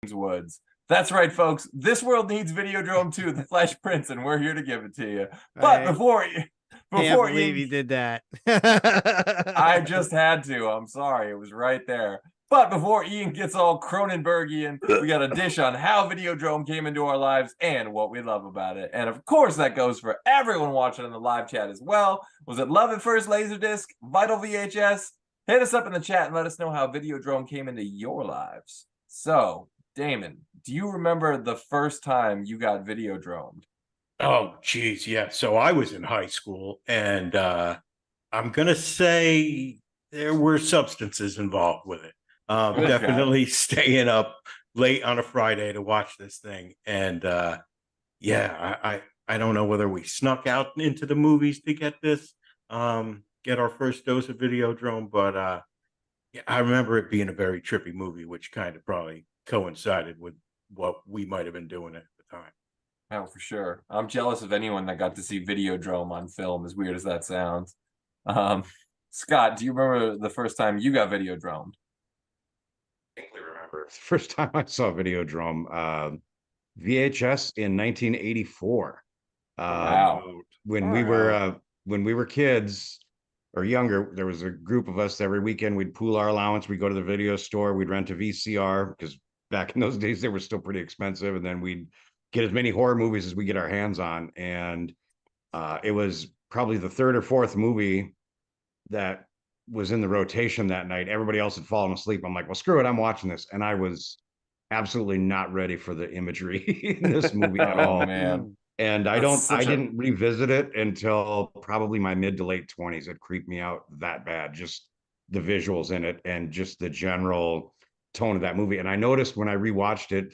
Woods. That's right, folks. This world needs Videodrome 2, the Flesh Prince, and we're here to give it to you. But before can't believe you did that. I just had to. I'm sorry. It was right there. But before Ian gets all Cronenbergian, we got a dish on how Videodrome came into our lives and what we love about it. And of course, that goes for everyone watching in the live chat as well. Was it love at first Laserdisc? Vital VHS? Hit us up in the chat and let us know how Videodrome came into your lives. So, Damon, do you remember the first time you got Videodromed? Oh, geez, yeah. So I was in high school, and I'm going to say there were substances involved with it. Definitely staying up late on a Friday to watch this thing. And yeah, I don't know whether we snuck out into the movies to get this, get our first dose of Videodrome, but yeah, I remember it being a very trippy movie, which kind of probably coincided with what we might have been doing at the time. Oh, for sure. I'm jealous of anyone that got to see Videodrome on film, as weird as that sounds. Scott, do you remember the first time you got Videodromed? I remember the first time I saw Videodrome, VHS in 1984. Wow. When we were kids or younger, there was a group of us every weekend. We'd pool our allowance. We'd go to the video store. We'd rent a VCR because back in those days they were still pretty expensive. And then we'd get as many horror movies as we get our hands on. And it was probably the third or fourth movie that was in the rotation that night. Everybody else had fallen asleep. I'm like, well, screw it, I'm watching this. And I was absolutely not ready for the imagery in this movie at all. Man. And I didn't revisit it until probably my mid to late 20s. It creeped me out that bad, just the visuals in it and just the general tone of that movie. And I noticed when I rewatched it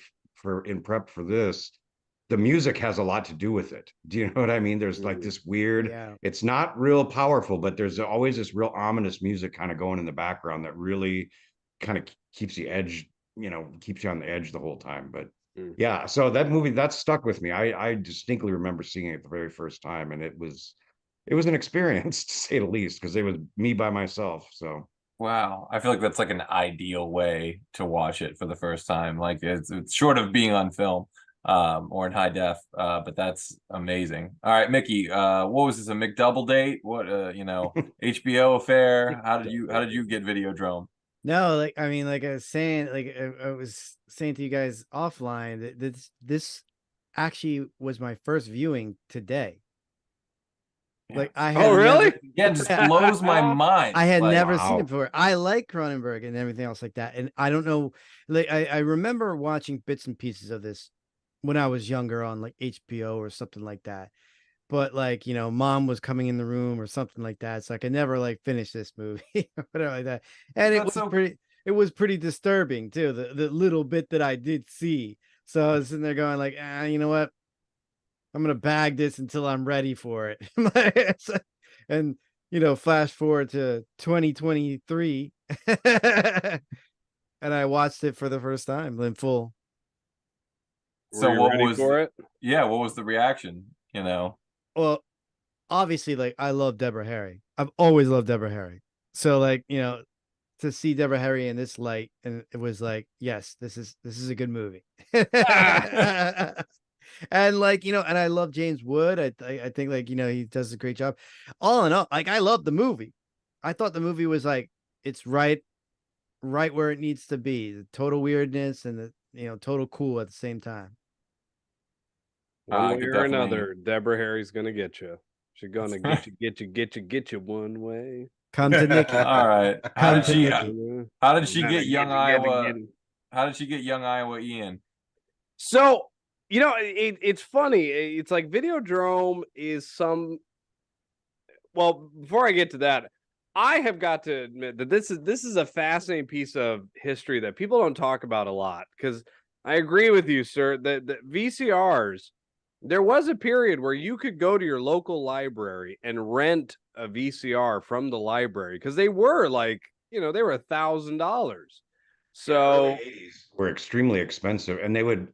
in prep for this, the music has a lot to do with it. Do you know what I mean? There's like this weird, it's not real powerful, but there's always this real ominous music kind of going in the background that really kind of keeps the edge, keeps you on the edge the whole time. But yeah, so that movie, that stuck with me. I distinctly remember seeing it the very first time, and it was an experience to say the least, because it was me by myself. So wow, I feel like that's like an ideal way to watch it for the first time. Like it's short of being on film. Or in high def, but that's amazing. All right, Mickey, what was this, a McDouble date? What, HBO affair? How did you get Videodrome? No, like, I mean, like I was saying, like I was saying to you guys offline, that this actually was my first viewing today. Yeah. Like I had it just blows my mind. I had never seen it before. I like Cronenberg and everything else like that. And I don't know, like I remember watching bits and pieces of this when I was younger on like HBO or something like that. But like, mom was coming in the room or something like that. So I could never like finish this movie or whatever like that. And it was it was pretty disturbing too. The little bit that I did see. So I was sitting there going like, you know what? I'm gonna bag this until I'm ready for it. And flash forward to 2023, and I watched it for the first time in full. So Were you what ready was for it? Yeah, what was the reaction? Well, obviously, like I love Deborah Harry. I've always loved Deborah Harry. So like, to see Deborah Harry in this light, and it was like, yes, this is a good movie. And like, and I love James Wood. I think like, he does a great job. All in all, like I love the movie. I thought the movie was like, it's right where it needs to be. The total weirdness and the total cool at the same time. One way or another, Deborah Harry's gonna get you. She's gonna get you one way. Come to Nikki. All right. How did she get young Iowa? Get. How did she get young Iowa Ian? So, it's funny. It's like Videodrome is well, before I get to that, I have got to admit that this is a fascinating piece of history that people don't talk about a lot, because I agree with you, sir, that VCRs, there was a period where you could go to your local library and rent a VCR from the library, because they were like, they were $1,000. So were extremely expensive, and they would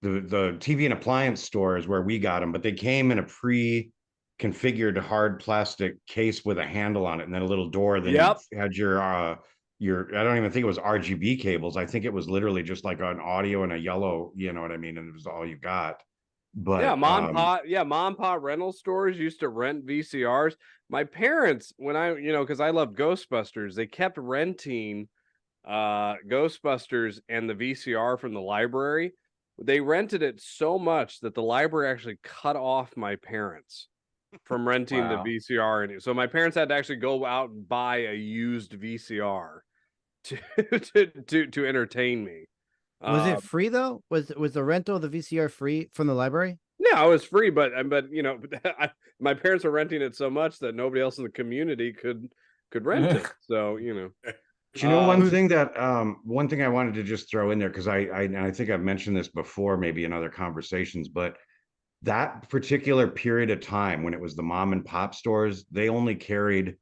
the TV and appliance stores where we got them, but they came in a pre-configured hard plastic case with a handle on it and then a little door. Then you had your I don't even think it was RGB cables. I think it was literally just like an audio and a yellow, you know what I mean? And it was all you got. But mom and pop rental stores used to rent VCRs. My parents, when because I love Ghostbusters, they kept renting Ghostbusters and the VCR from the library. They rented it so much that the library actually cut off my parents from renting the VCR. And so my parents had to actually go out and buy a used VCR to entertain me. Was it free though? Was the rental of the VCR free from the library? No, it was free, but my parents were renting it so much that nobody else in the community could rent it. So one thing I wanted to just throw in there, because I think I've mentioned this before, maybe in other conversations, but that particular period of time when it was the mom and pop stores, they only carried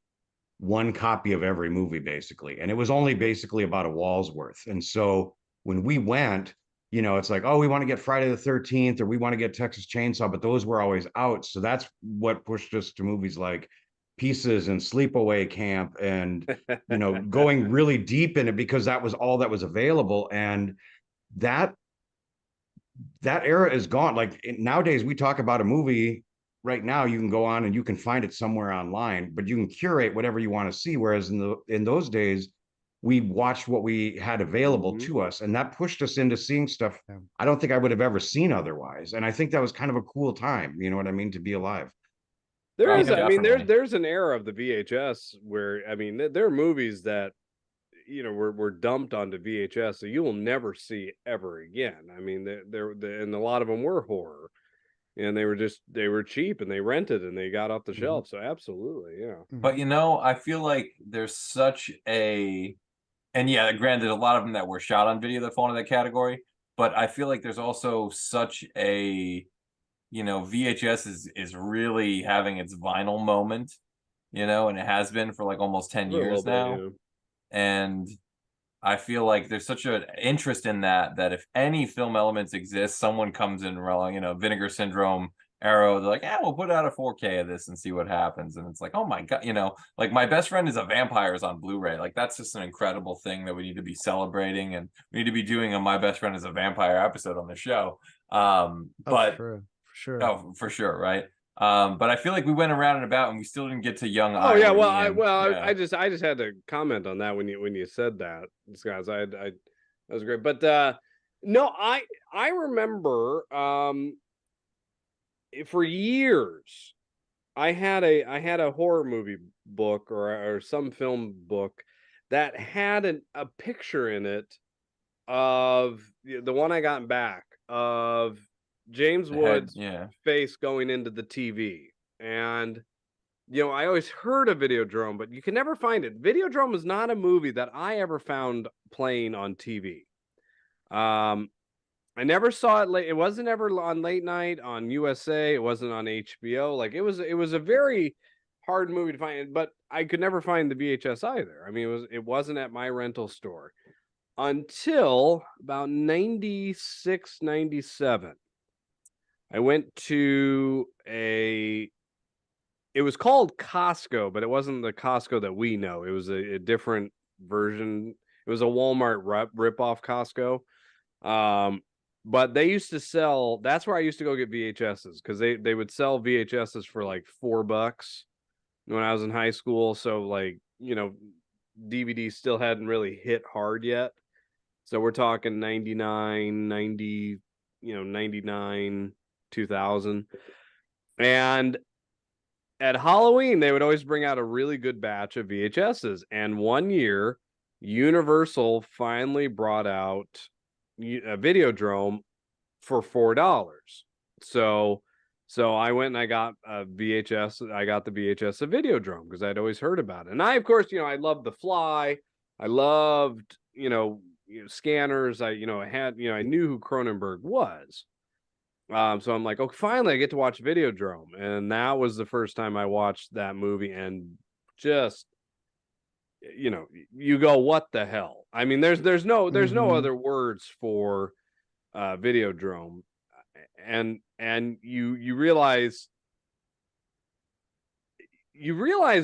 one copy of every movie basically, and it was only basically about a wall's worth. And so when we went, it's like, oh, we want to get Friday the 13th, or we want to get Texas Chainsaw, but those were always out. So that's what pushed us to movies like Pieces and Sleepaway Camp, and going really deep in it, because that was all that was available. And that era is gone. Like nowadays we talk about a movie right now, you can go on and you can find it somewhere online, but you can curate whatever you want to see. Whereas in those days, we watched what we had available to us, and that pushed us into seeing stuff I don't think I would have ever seen otherwise. And I think that was kind of a cool time, you know what I mean, to be alive. There is, there's an era of the VHS where, there are movies that, were dumped onto VHS, so you will never see ever again. And a lot of them were horror, and they were cheap, and they rented, and they got off the shelf. So absolutely, yeah. But I feel like there's such a, and yeah, granted, a lot of them that were shot on video that fall into that category, but I feel like there's also such a, VHS is really having its vinyl moment, and it has been for like almost 10 years now. Yeah. And I feel like there's such an interest in that if any film elements exist, someone comes in wrong, Vinegar Syndrome, Arrow, they're like, we'll put out a 4K of this and see what happens. And it's like, oh my God, like My Best Friend is a Vampires on Blu-ray. Like that's just an incredible thing that we need to be celebrating, and we need to be doing a My Best Friend is a Vampire episode on the show. But sure. Oh, for sure, right? But I feel like we went around and about, and we still didn't get to young. Oh yeah, well, I just had to comment on that when you said that, guys. That was great. But no, I remember for years I had a horror movie book or some film book that had a picture in it of the one I got back of James Wood's face going into the TV. And I always heard of Videodrome, but you can never find it. Videodrome is not a movie that I ever found playing on TV. I never saw it late. It wasn't ever on late night on USA. It wasn't on HBO. Like it was a very hard movie to find, but I could never find the VHS either. I mean, it wasn't at my rental store until about 96, 97. I went to it was called Costco, but it wasn't the Costco that we know. It was a different version. It was a Walmart rip-off Costco. But they used to sell, that's where I used to go get VHSs, because they would sell VHSs for like $4 when I was in high school. So like, DVD still hadn't really hit hard yet. So we're talking 99, 90, 99, 2000. And at Halloween, they would always bring out a really good batch of VHSs. And one year, Universal finally brought out a Videodrome for $4. So I went and I got a VHS. I got the VHS of Videodrome because I'd always heard about it. And I, of course, I loved The Fly. I loved, Scanners. I knew who Cronenberg was. So I'm like, oh, finally I get to watch Videodrome. And that was the first time I watched that movie, and just, you go, what the hell? I mean, there's no other words for Videodrome. And you realize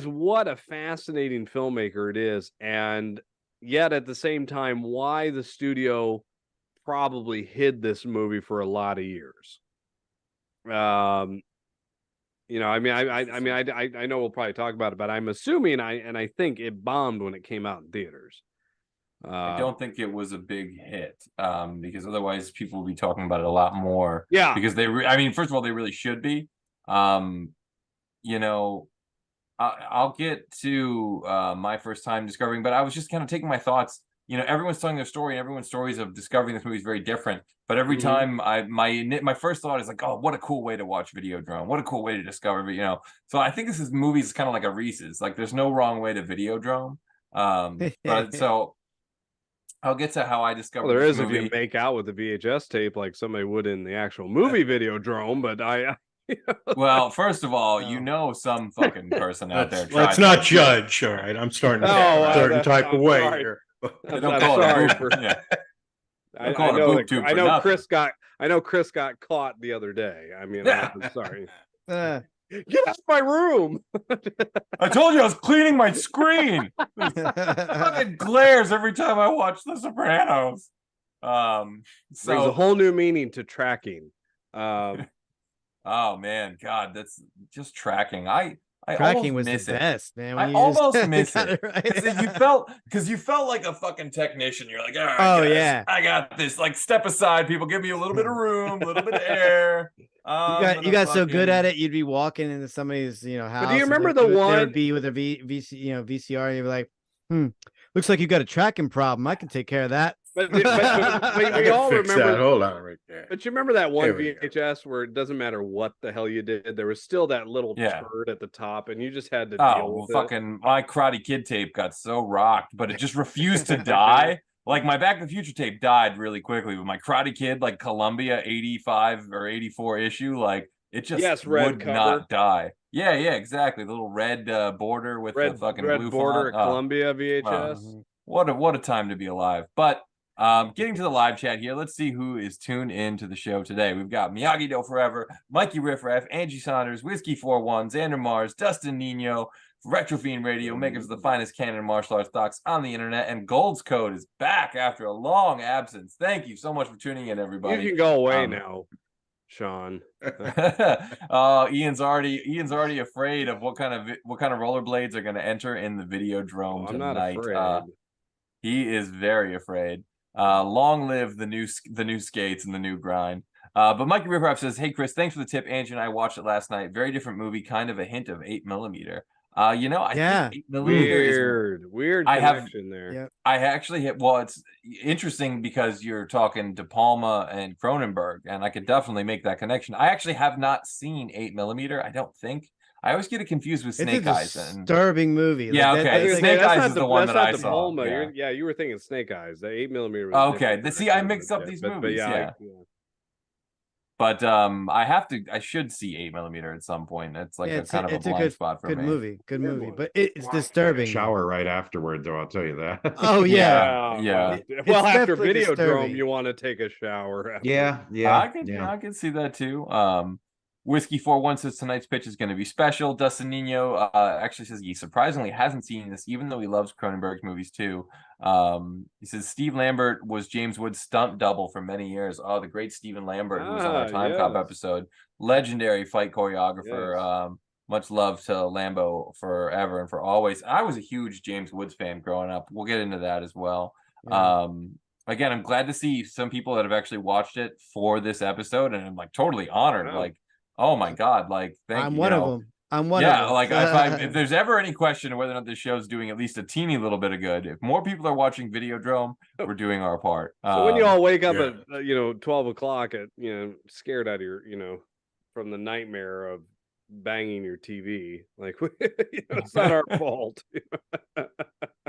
what a fascinating filmmaker it is, and yet at the same time why the studio probably hid this movie for a lot of years. I know we'll probably talk about it, but I'm assuming I think it bombed when it came out in theaters. I don't think it was a big hit, because otherwise people will be talking about it a lot more. Yeah, because first of all, they really should be. I'll get to my first time discovering, but I was just kind of taking my thoughts. Everyone's telling their story, and everyone's stories of discovering this movie is very different. But every time my first thought is like, oh, what a cool way to watch Videodrome. What a cool way to discover, so I think this movie is kind of like a Reese's. Like there's no wrong way to Videodrome. But so I'll get to how I discovered there this is movie. if you make out with the VHS tape like somebody would in the actual movie Videodrome, but Well, first of all, some fucking person out there. Let's not judge. All right, I'm starting to get a certain type of way here. Don't call it poop. Yeah. I know Chris got caught the other day. I mean, I'm sorry. Get out of my room. I told you I was cleaning my screen. Fucking glares every time I watch The Sopranos. There's a whole new meaning to tracking. Oh man, God, that's just tracking. Tracking was the best, man. I almost miss it. Right. You felt like a fucking technician. You're like, all right, oh guys, yeah, I got this. Like, step aside, people. Give me a little bit of room, a little bit of air. You got so good at it. You'd be walking into somebody's house. But do you remember the one? They would be with a VCR, and you'd be like, looks like you got a tracking problem. I can take care of that. But we all remember that. Hold on right there. But you remember that one VHS where it doesn't matter what the hell you did, there was still that little turd at the top, and you just had to deal with fucking my Karate Kid tape got so rocked, but it just refused to die. Like my Back to the Future tape died really quickly, but my Karate Kid, like Columbia 85 or 84 issue, like it just would not die. Yeah, exactly. The little red border with the fucking blue border font. Columbia VHS. What a time to be alive. But getting to the live chat here, let's see who is tuned in to the show today. We've got Miyagi Do Forever, Mikey Riffraff, Angie Saunders, Whiskey 41, Xander Mars, Dustin Nino, Retrofiend Radio, makers of the finest canon and martial arts docs on the internet, and Gold's Code is back after a long absence. Thank you so much for tuning in, everybody. You can go away now, Sean. Ian's already afraid of what kind of rollerblades are going to enter in the Videodrome tonight. I'm not afraid. He is very afraid. Long live the new skates and the new grind. But Mikey Riffraff says, "Hey Chris, thanks for the tip. Angie and I watched it last night. Very different movie, kind of a hint of 8mm. I think 8mm weird connection there. Yeah. I actually it's interesting because you're talking De Palma and Cronenberg, and I could definitely make that connection. I actually have not seen 8mm. I don't think. I always get it confused with It's Snake a Eyes. And disturbing movie. Yeah, Like, okay. I was gonna Snake say, that's Eyes not is the one that's that not I De saw, Palma. yeah. You were thinking Snake Eyes. The 8mm was Okay, different see, I director, mixed up but these but movies, yeah. But I should see 8mm at some point. It's like a kind of a blind spot for good me. movie. Good Good movie. one. But it's Well, I disturbing. shower right afterward, though. I'll tell you that. Oh yeah. Yeah. Well, It's after definitely Videodrome, disturbing. you want to take a shower. After. Yeah. I can see that too. Whiskey 41 says tonight's pitch is going to be special. Dustin Nino actually says he surprisingly hasn't seen this, even though he loves Cronenberg's movies too. He says Steve Lambert was James Wood's stunt double for many years. Oh, the great Stephen Lambert, who was on our Time Cop episode. Legendary fight choreographer. Yes. Much love to Lambo forever and for always. I was a huge James Woods fan growing up. We'll get into that as well. Yeah. Again, I'm glad to see some people that have actually watched it for this episode, and I'm like totally honored. Wow. Like, oh my God, like I'm one of them. I'm one yeah, of them. like if there's ever any question of whether or not this show's doing at least a teeny little bit of good, if more people are watching Videodrome, we're doing our part. So when you all wake up at 12 o'clock at scared out of your from the nightmare of banging your TV, like it's not our fault.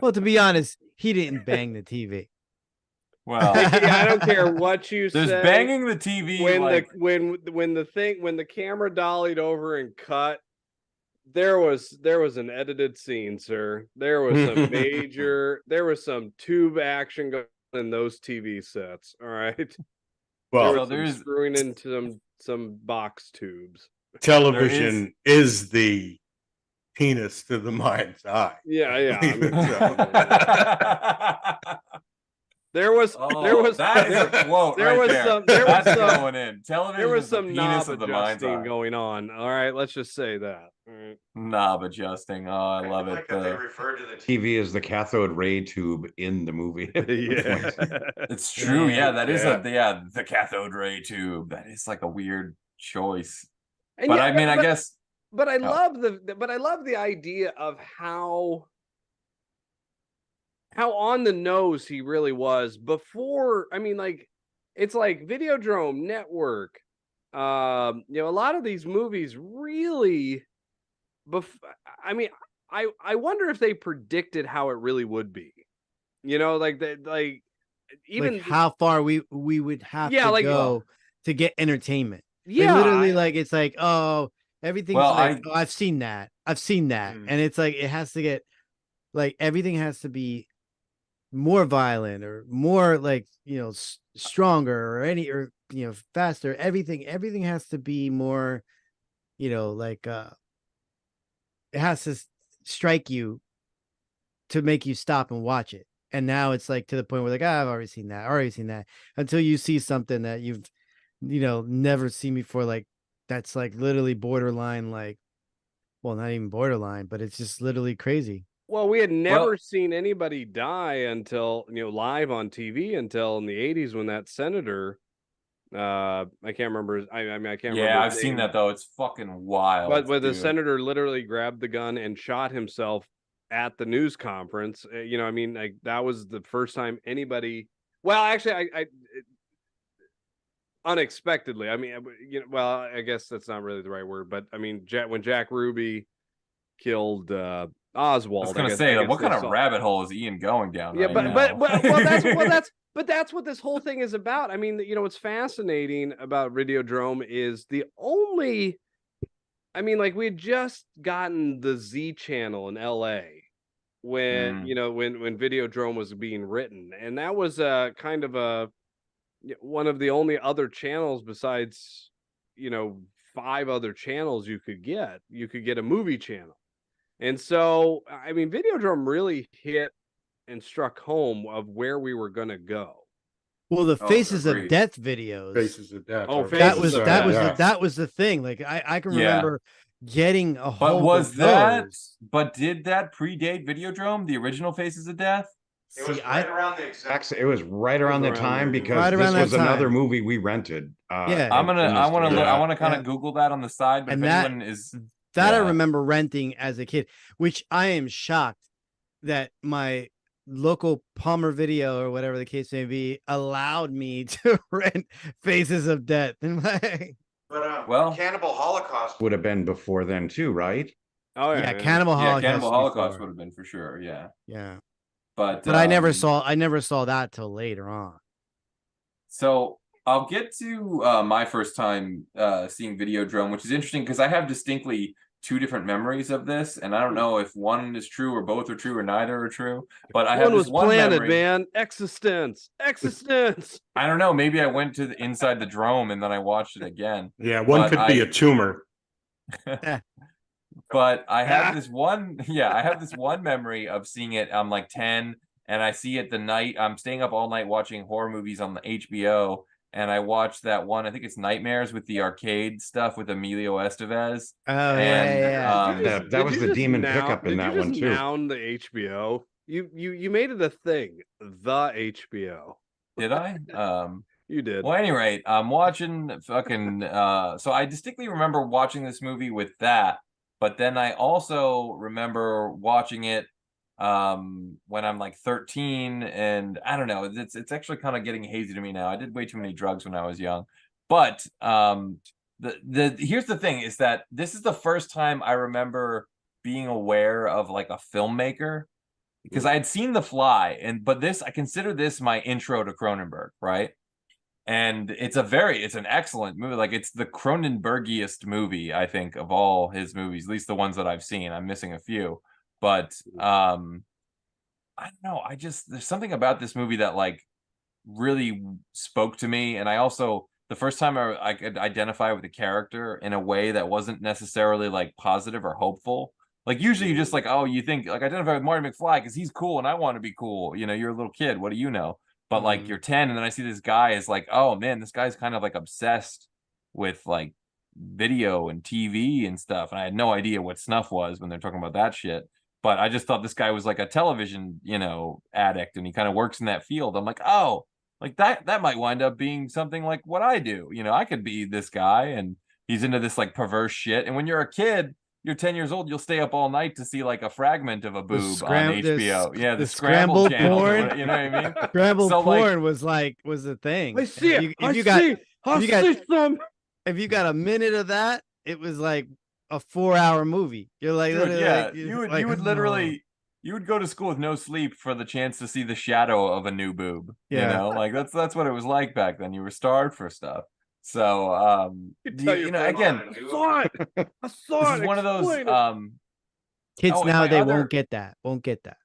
Well, to be honest, he didn't bang the TV. Well, I don't care what you say. There's banging the TV when like... when the camera dollied over and cut. There was an edited scene, sir. There was some tube action going in those TV sets. All right. Well, there's screwing into some box tubes. Television is the penis to the mind's eye. Yeah. I mean, There was that is a quote there was some going in. Television there was is the some penis knob of the mind's adjusting eye. going on. All right, let's just say that. All right. Knob adjusting. Oh, I love it. Like that they refer to the TV as the cathode ray tube in the movie. Yeah. It's true. Yeah, that is the cathode ray tube. That is like a weird choice. And but I mean, I guess. But I love the idea of how on the nose he really was before. I mean, like, it's like Videodrome, Network, a lot of these movies really I mean, I wonder if they predicted how it really would be, even how far we would have to go to get entertainment. Yeah, literally, it's like, oh, everything's I've seen that, and it's like it has to get everything has to be more violent or more stronger or faster. Everything has to be more, it has to strike you to make you stop and watch it. And now it's to the point where I've already seen that, until you see something that you've never seen before, that's literally borderline, well, not even borderline, but it's just literally crazy. Well, we had never seen anybody die until live on TV until in the 80s when that senator, I can't remember. I can't remember. Yeah, I've seen that though. It's fucking wild. But where the senator literally grabbed the gun and shot himself at the news conference. That was the first time anybody. Well, actually, I unexpectedly. I mean, I guess that's not really the right word, but I mean, when Jack Ruby killed Oswald. I was gonna say, what kind of rabbit hole is Ian going down? Yeah, but that's what this whole thing is about. I mean, what's fascinating about Videodrome is we had just gotten the Z channel in LA when when Videodrome was being written, and that was kind of one of the only other channels besides 5 other channels you could get. You could get a movie channel. And so, I mean, Videodrome really hit and struck home of where we were going to go. Well, the Faces of Death videos. Faces of Death. Oh, that was the thing. I can remember getting a whole. But did that predate Videodrome, the original Faces of Death? It was around the exact. It was right around the time because this was another movie we rented. Yeah, I want to kind of Google that on the side, but anyone is. That I remember renting as a kid, which I am shocked that my local Palmer Video or whatever the case may be allowed me to rent Faces of Death. But Well- Cannibal Holocaust would have been before then too, right? Oh yeah, Yeah, Cannibal Yeah, Holocaust. Cannibal Holocaust before. would have been for sure. Yeah, Yeah, but but I never saw that till later on. So I'll get to my first time seeing Videodrome, which is interesting because I have distinctly two different memories of this, and I don't know if one is true or both are true or neither are true. But I have one this was one planted, memory. man. Existence. I don't know. Maybe I went to inside the drome and then I watched it again. Yeah, one But could be a tumor. But I have this one, I have this one memory of seeing it. I'm like 10, and I see it the night I'm staying up all night watching horror movies on the HBO, and I watched that one. I think it's Nightmares with the arcade stuff with Emilio Estevez. Oh And, yeah. That was the demon pickup in that one too. Noun the HBO. You made it a thing. The HBO. Did I? You did. Well, at any rate, I'm watching fucking. So I distinctly remember watching this movie with that, but then I also remember watching it when I'm like 13, and I don't know. It's actually kind of getting hazy to me now. I did way too many drugs when I was young, but here's the thing: is that this is the first time I remember being aware of like a filmmaker. Because I had seen The Fly, but I consider this my intro to Cronenberg, right? And it's an excellent movie. Like, it's the Cronenbergiest movie, I think, of all his movies, at least the ones that I've seen. I'm missing a few, but I don't know. There's something about this movie that like really spoke to me, and I also the first time I could identify with the character in a way that wasn't necessarily like positive or hopeful. Like, usually you just like, oh, you think like identify with Marty McFly because he's cool and I want to be cool. You know, you're a little kid. What do you know? But like you're 10, and then I see this guy is like, oh man, this guy's kind of like obsessed with like video and TV and stuff. And I had no idea what snuff was when they're talking about that shit. But I just thought this guy was like a television, addict, and he kind of works in that field. I'm like, oh, like that might wind up being something like what I do. I could be this guy, and he's into this like perverse shit. And when you're a kid, you're 10 years old, you'll stay up all night to see like a fragment of a boob on HBO. Yeah, the scrambled channel. Porn. You know what I mean? Scrambled So, like- porn was the thing. I see it. If you got a minute of that, it was like a 4-hour movie. You're like, Dude, yeah, like, you would like, literally you would go to school with no sleep for the chance to see the shadow of a new boob. Yeah. Like that's what it was like back then. You were starved for stuff. So again, I saw it. this is one of those kids and now my they other- won't get that.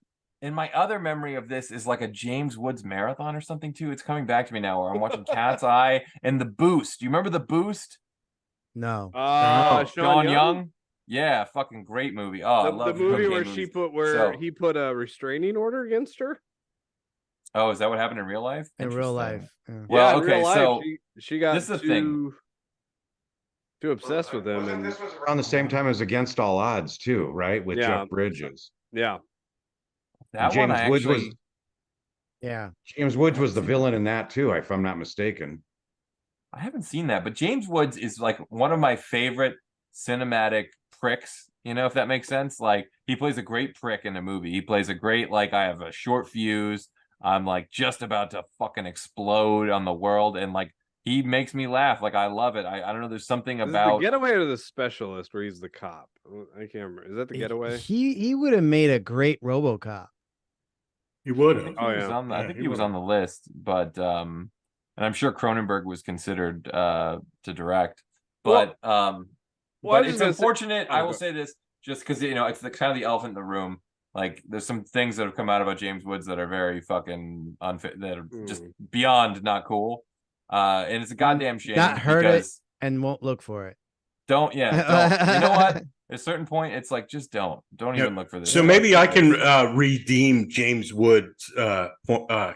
and my other memory of this is like a James Woods marathon or something too. It's coming back to me now where I'm watching Cat's Eye and The Boost. Do you remember The Boost? No. Sean Young? Yeah, fucking great movie. Oh, I The love movie cocaine where movies. he put a restraining order against her. Oh, is that what happened in real life? In real Interesting. life. Yeah. Well, in real okay, life, so she got this is the thing. too obsessed with him, and This was around the same time as Against All Odds too, right? With Yeah. Jeff Bridges. yeah. That James one I Woods actually, was Yeah. James Woods was the villain in that too, if I'm not mistaken. I haven't seen that, but James Woods is like one of my favorite cinematic pricks, if that makes sense. Like, he plays a great prick in a movie. He plays a great, like, I have a short fuse. I'm like just about to fucking explode on the world, and like he makes me laugh. Like, I love it. I don't know. There's something Is it about the Getaway or the Specialist where he's the cop? I can't remember. Is that the Getaway? He would have made a great RoboCop. He would I have. think he was on the, I Yeah, think he he was would. on the list, but and I'm sure Cronenberg was considered to direct. But I but was it's just gonna say- unfortunate. I Oh, will go- say this just because it's the kind of the elephant in the room. Like, there's some things that have come out about James Woods that are very fucking unfit, that are just beyond not cool. And it's a goddamn shame. Not heard it. because And won't look for it. don't. You know what? At a certain point, it's like, just don't even look for this. So maybe I can redeem James Wood's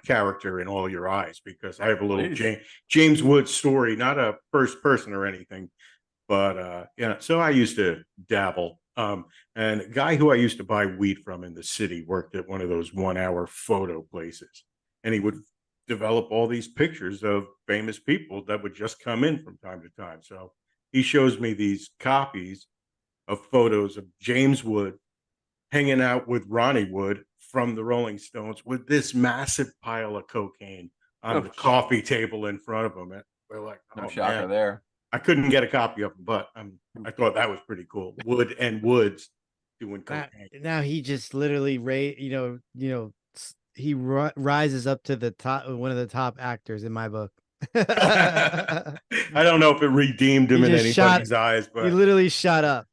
character in All Your Eyes, because I have a little Please. James Woods story, not a first person or anything, but so I used to dabble. And a guy who I used to buy weed from in the city worked at one of those 1-hour photo places, and he would develop all these pictures of famous people that would just come in from time to time. So he shows me these copies of photos of James Wood hanging out with Ronnie Wood from the Rolling Stones with this massive pile of cocaine on the coffee table in front of him. And we're like, No oh, shocker man. there. I couldn't get a copy of them, but I thought that was pretty cool. Wood and Woods doing Now, cocaine. now he just literally he rises up to the top, one of the top actors in my book. I don't know if it redeemed him in anybody's eyes, but he literally shot up.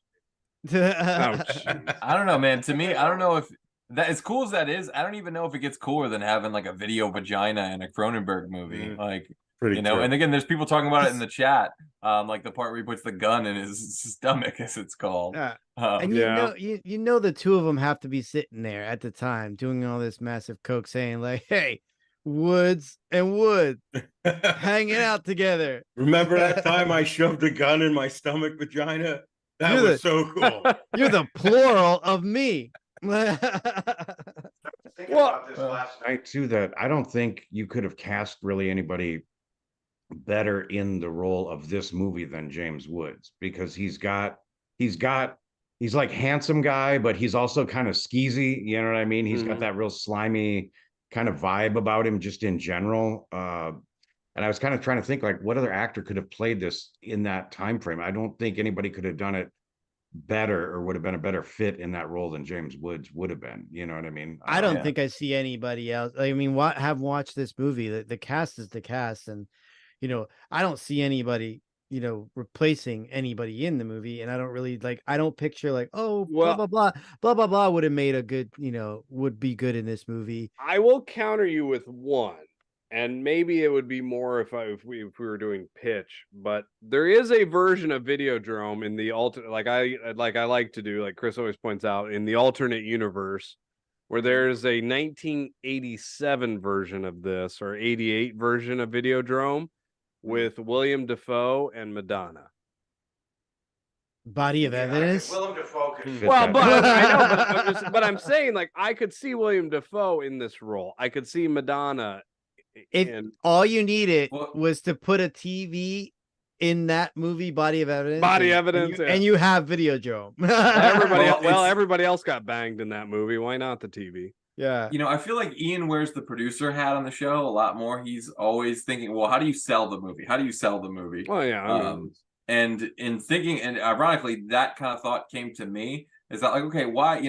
Ouch. I don't know, man. To me, I don't know if that, as cool as that is, I don't even know if it gets cooler than having like a video vagina in a Cronenberg movie. Like, pretty you know, true. and again, there's people talking about it in the chat, like the part where he puts the gun in his stomach, as it's called. And you know the two of them have to be sitting there at the time doing all this massive coke, saying like, "Hey, Woods and Wood hanging out together." Remember that time I shoved a gun in my stomach vagina? That was so cool. You're the plural of me. Thinking about this last night too, that I don't think you could have cast really anybody better in the role of this movie than James Woods, because he's like handsome guy, but he's also kind of skeezy. You know what I mean? He's got that real slimy kind of vibe about him just in general. And I was kind of trying to think like what other actor could have played this in that time frame. I don't think anybody could have done it better or would have been a better fit in that role than James Woods would have been. You know what I mean? I don't think I see anybody else. I mean, have watched this movie. The cast is the cast, and I don't see anybody replacing anybody in the movie, and I don't really I don't picture like, oh, blah blah blah blah blah blah would have made a good, would be good in this movie. I will counter you with one, and maybe it would be more if we were doing pitch, but there is a version of Videodrome in the alternate, like I like to do, like Chris always points out, in the alternate universe, where there's a 1987 version of this or 88 version of Videodrome with William Dafoe and Madonna. Body of evidence. Willem Dafoe could fit Well, that. but I know, but I'm saying, like, I could see William Dafoe in this role. I could see Madonna. If all you needed was to put a TV in that movie, Body of Evidence, and you have Videodrome. Everybody else got banged in that movie. Why not the TV? Yeah. I feel like Ian wears the producer hat on the show a lot more. He's always thinking, well, how do you sell the movie? How do you sell the movie? Well, yeah. And in thinking, and ironically, that kind of thought came to me, is that like, okay, why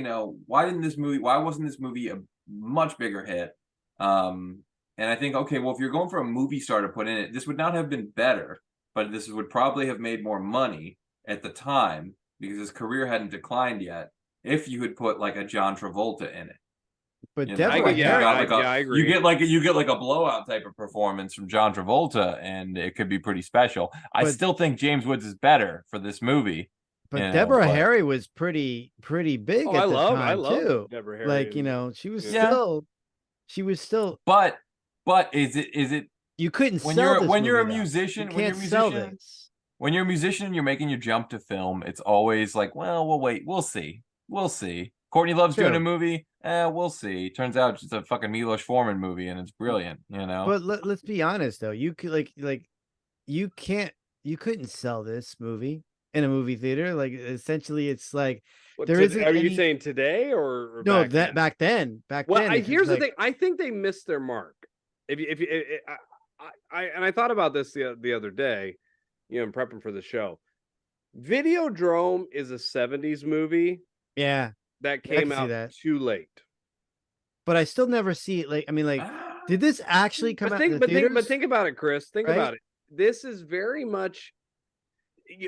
wasn't this movie a much bigger hit? And I think, okay, well, if you're going for a movie star to put in it, this would not have been better, but this would probably have made more money at the time because his career hadn't declined yet if you had put like a John Travolta in it. But definitely, I agree. You get like a blowout type of performance from John Travolta, and it could be pretty special. I still think James Woods is better for this movie. But Deborah Harry was pretty big at the time I love too. Deborah Harry. Like, she was still. But is it you couldn't when sell you're a movie, musician you can't sell this. When you're a musician and you're making your jump to film, it's always like, well, we'll wait, we'll see. Courtney Love's doing a movie, we'll see. Turns out it's a fucking Milos Forman movie and it's brilliant, But let's be honest though, you could you couldn't sell this movie in a movie theater. Like essentially, it's like Are you saying today or no? back then? Back then. Here's the thing. I think they missed their mark. I thought about this the other day, in prepping for the show. Videodrome is a 70s movie. Yeah, that came out too late. But I still never see it. Did this actually come out in the theaters? But think about it, Chris. Think about it. This is very much,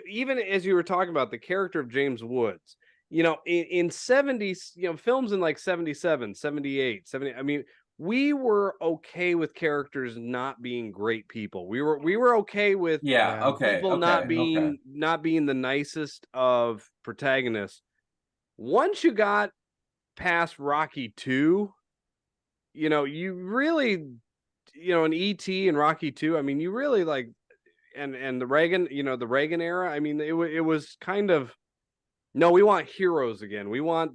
even as you were talking about the character of James Woods, in 70s, films in like 77, 78, 70. I mean, we were okay with characters not being great people. We were okay with people not being the nicest of protagonists. Once you got past Rocky 2, you really, in E.T. and Rocky 2, I mean, you really like, and the Reagan, the Reagan era. I mean, it was kind of, no, we want heroes again. We want,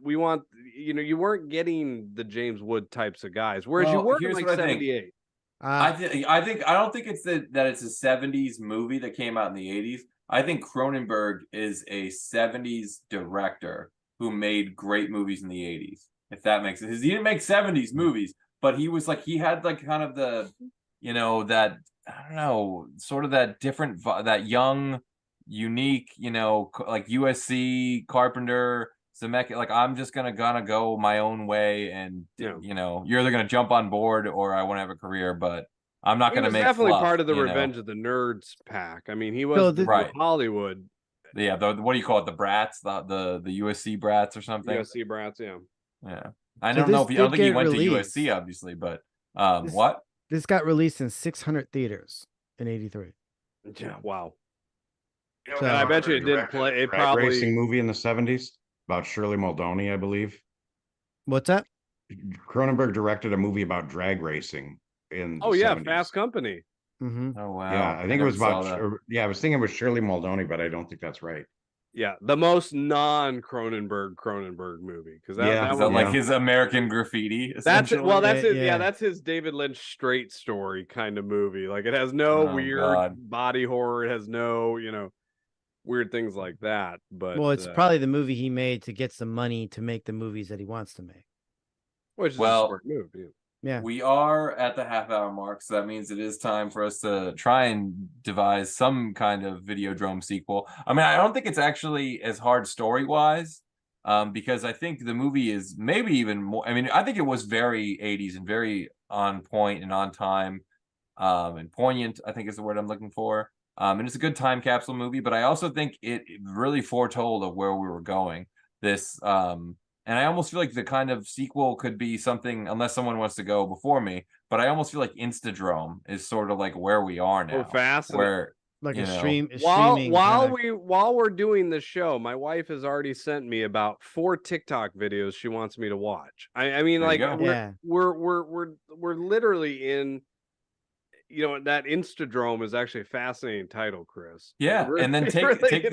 you weren't getting the James Wood types of guys, whereas you were in like 78. I don't think it's that it's a 70s movie that came out in the 80s. I think Cronenberg is a 70s director who made great movies in the 80s, if that makes sense. He didn't make 70s movies, but he was like, he had like kind of the, that I don't know, sort of that different, that young, unique, like USC Carpenter, Zemeckis. Like I'm just gonna go my own way, and Yeah. you're either gonna jump on board or I want to have a career, but I'm not He gonna was make definitely fluff, part of the Revenge of the Nerds pack. I mean, he was So the Right. Hollywood Yeah, what do you call it? The brats, the USC brats or something. USC brats. Yeah. Yeah, I So don't know this if I don't did think he get went released. to USC, obviously, but This- what? This got released in 600 theaters in 83. Yeah. Wow. You know, So- And I bet you it didn't directed play- a it drag probably- racing movie in the 70s about Shirley Muldowney, I believe. What's that? Cronenberg directed a movie about drag racing in the Oh yeah, 70s. Fast Company. Mm-hmm. Oh wow. Yeah, I think it was never saw about. that. Yeah, I was thinking it was Shirley Muldowney, but I don't think that's right. Yeah, the most non-Cronenberg movie because Yeah. that Is one, that like his American Graffiti? that's it. essentially? Well, that's Yeah, his. Yeah, yeah. that's his David Lynch straight story kind of movie. Like it has no Oh, weird God. body horror. It has no weird things like that. But Well, it's probably the movie he made to get some money to make the movies that he wants to make. which is Well, a smart move. Yeah. Yeah. We are at the half-hour mark, so that means it is time for us to try and devise some kind of Videodrome sequel. I mean, I don't think it's actually as hard story-wise, because I think the movie is maybe even more. I mean, I think it was very 80s and very on point and on time, and poignant, I think is the word I'm looking for. And it's a good time capsule movie, but I also think it really foretold of where we were going. This, and I almost feel like the kind of sequel could be something, unless someone wants to go before me, but I almost feel like Instadrome is sort of like where we are now. Oh, fascinating. Where, Like you a know, stream. A While streaming while kinda- we're doing the show, my wife has already sent me about 4 TikTok videos she wants me to watch. I mean, There you like go. Yeah. we're literally in. That Instadrome is actually a fascinating title, Chris. yeah, Really- and then really, take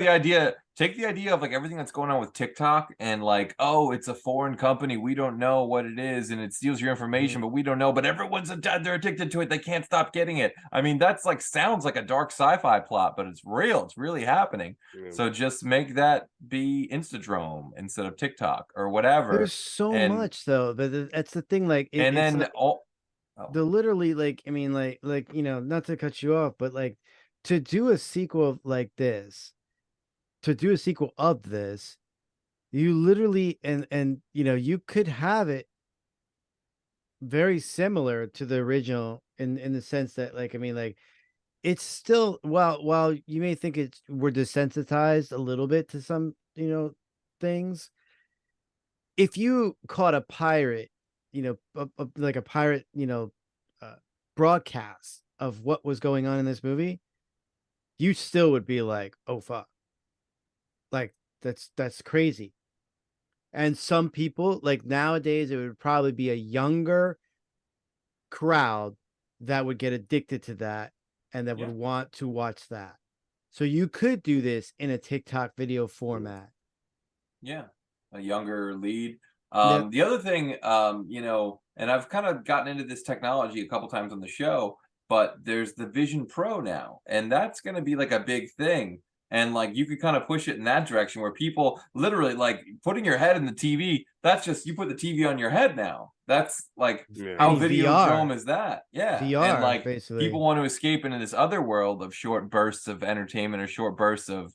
the idea of like everything that's going on with TikTok and like, oh, it's a foreign company, we don't know what it is, and it steals your information, but we don't know, but everyone's they're addicted to it, they can't stop getting it. I mean, that's like sounds like a dark sci-fi plot, but it's real, it's really happening. Yeah. So just make that be Instadrome instead of TikTok or whatever. There's so and- much though, but that's the thing. Like, and it's then like- all the literally, like, I mean, like not to cut you off, but like to do a sequel like this, to do a sequel of this, you literally and you could have it very similar to the original in the sense that, like, I mean, like, it's still, while you may think we're desensitized a little bit to some things. If you caught a pirate, like a pirate, broadcast of what was going on in this movie, you still would be like, oh fuck, like that's crazy. And some people, like, nowadays, it would probably be a younger crowd that would get addicted to that and that would want to watch that. So you could do this in a TikTok video format. Yeah, a younger lead. Yeah. The other thing, and I've kind of gotten into this technology a couple times on the show, but there's the Vision Pro now, and that's going to be like a big thing. And like you could kind of push it in that direction where people literally, like, putting your head in the TV. That's just, you put the TV on your head now. That's like how I mean, Videodrome VR. is that. Yeah. VR, and like basically. people want to escape into this other world of short bursts of entertainment or short bursts of,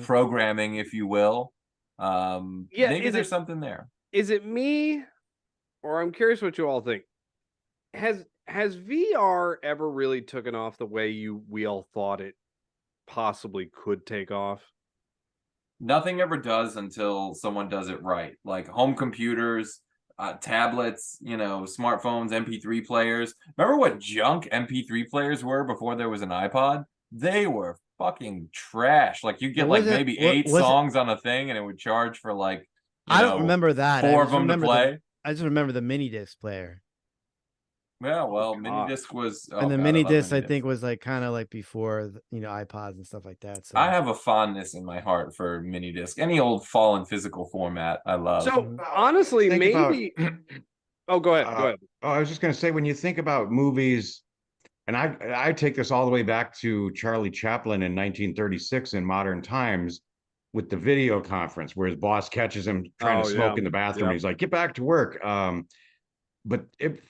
programming, if you will. Maybe there's something there. Is it me, or I'm curious what you all think? Has VR ever really taken off the way we all thought it possibly could take off? Nothing ever does until someone does it right. Like home computers, tablets, smartphones, MP3 players. Remember what junk MP3 players were before there was an iPod? They were fucking trash. Like you get like maybe 8 songs on a thing, and it would charge for like, I don't remember that. 4 of them to play. I just remember the mini disc player. Yeah, well, mini disc was, and the mini disc, I think, was like kind of like before iPods and stuff like that. So I have a fondness in my heart for mini disc. Any old fallen physical format, I love. So honestly, Think maybe. Oh, go ahead. Go ahead. Oh, I was just going to say, when you think about movies, and I take this all the way back to Charlie Chaplin in 1936 in modern times with the video conference, where his boss catches him trying to smoke in the bathroom. And he's like, get back to work. but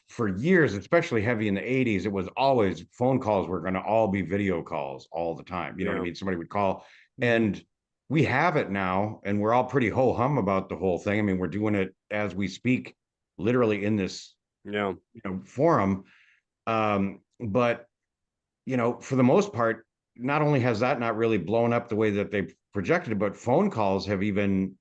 for years, especially heavy in the 80s, it was always phone calls were going to all be video calls all the time. You know what I mean? Somebody would call, and we have it now, and we're all pretty ho-hum about the whole thing. I mean, we're doing it as we speak, literally in this forum. But for the most part, not only has that not really blown up the way that they projected it, but phone calls have even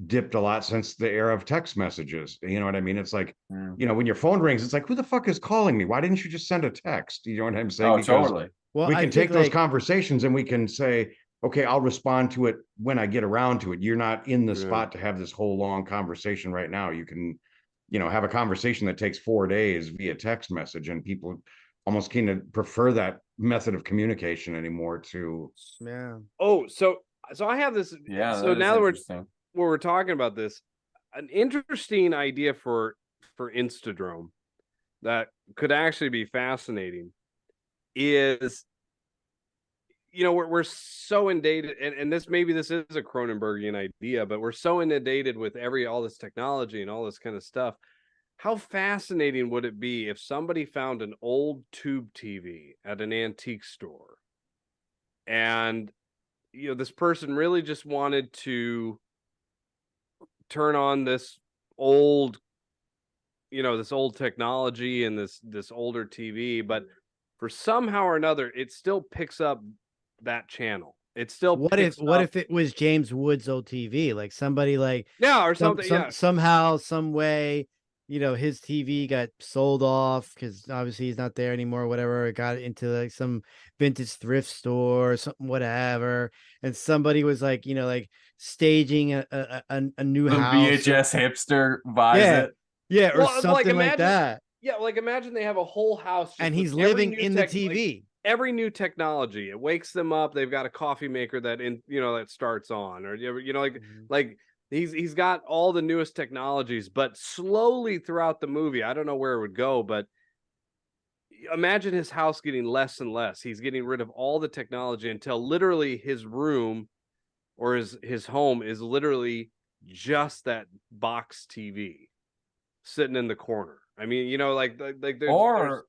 dipped a lot since the era of text messages. You know what I mean? It's like, when your phone rings, it's like, who the fuck is calling me? Why didn't you just send a text? You know what I'm saying? Oh, because totally. Well, we I can think, take those like, conversations and we can say, okay, I'll respond to it when I get around to it. You're not in the spot to have this whole long conversation right now. You can, have a conversation that takes 4 days via text message, and people almost kind of prefer that method of communication anymore to. Yeah. Oh, so I have this. Yeah. So now that interesting. we're talking about this, an interesting idea for Instadrome that could actually be fascinating is, we're so inundated, and this is a Cronenbergian idea, but we're so inundated with all this technology and all this kind of stuff. How fascinating would it be if somebody found an old tube TV at an antique store, and this person really just wanted to turn on this old technology and this older TV, but for somehow or another it still picks up that channel. It still what if it was James Wood's old TV, like somebody like or something, somehow, some way, his TV got sold off because obviously he's not there anymore, whatever. It got into like some vintage thrift store or something, whatever, and somebody was like, like staging a new The house, VHS hipster buys it. yeah, or Well, something like that. Yeah, like imagine they have a whole house And he's living in the TV. Every new technology, it wakes them up. They've got a coffee maker that that starts on, or like he's got all the newest technologies, but slowly throughout the movie, I don't know where it would go, but imagine his house getting less and less. He's getting rid of all the technology until literally his room or his home is literally just that box TV sitting in the corner. I mean, there's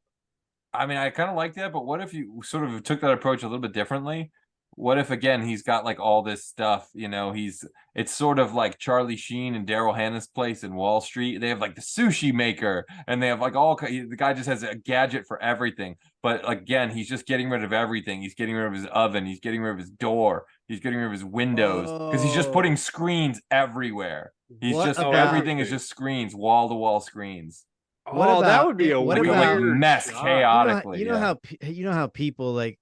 I mean, I kind of like that, but what if you sort of took that approach a little bit differently? What if, again, he's got like all this stuff, it's sort of like Charlie Sheen and Daryl Hannah's place in Wall Street. They have like the sushi maker, and they have like the guy just has a gadget for everything. But again, he's just getting rid of everything. He's getting rid of his oven. He's getting rid of his door. He's getting rid of his windows because he's just putting screens everywhere. Everything is just screens, wall to wall screens. That would be a weird mess chaotically. You know how people like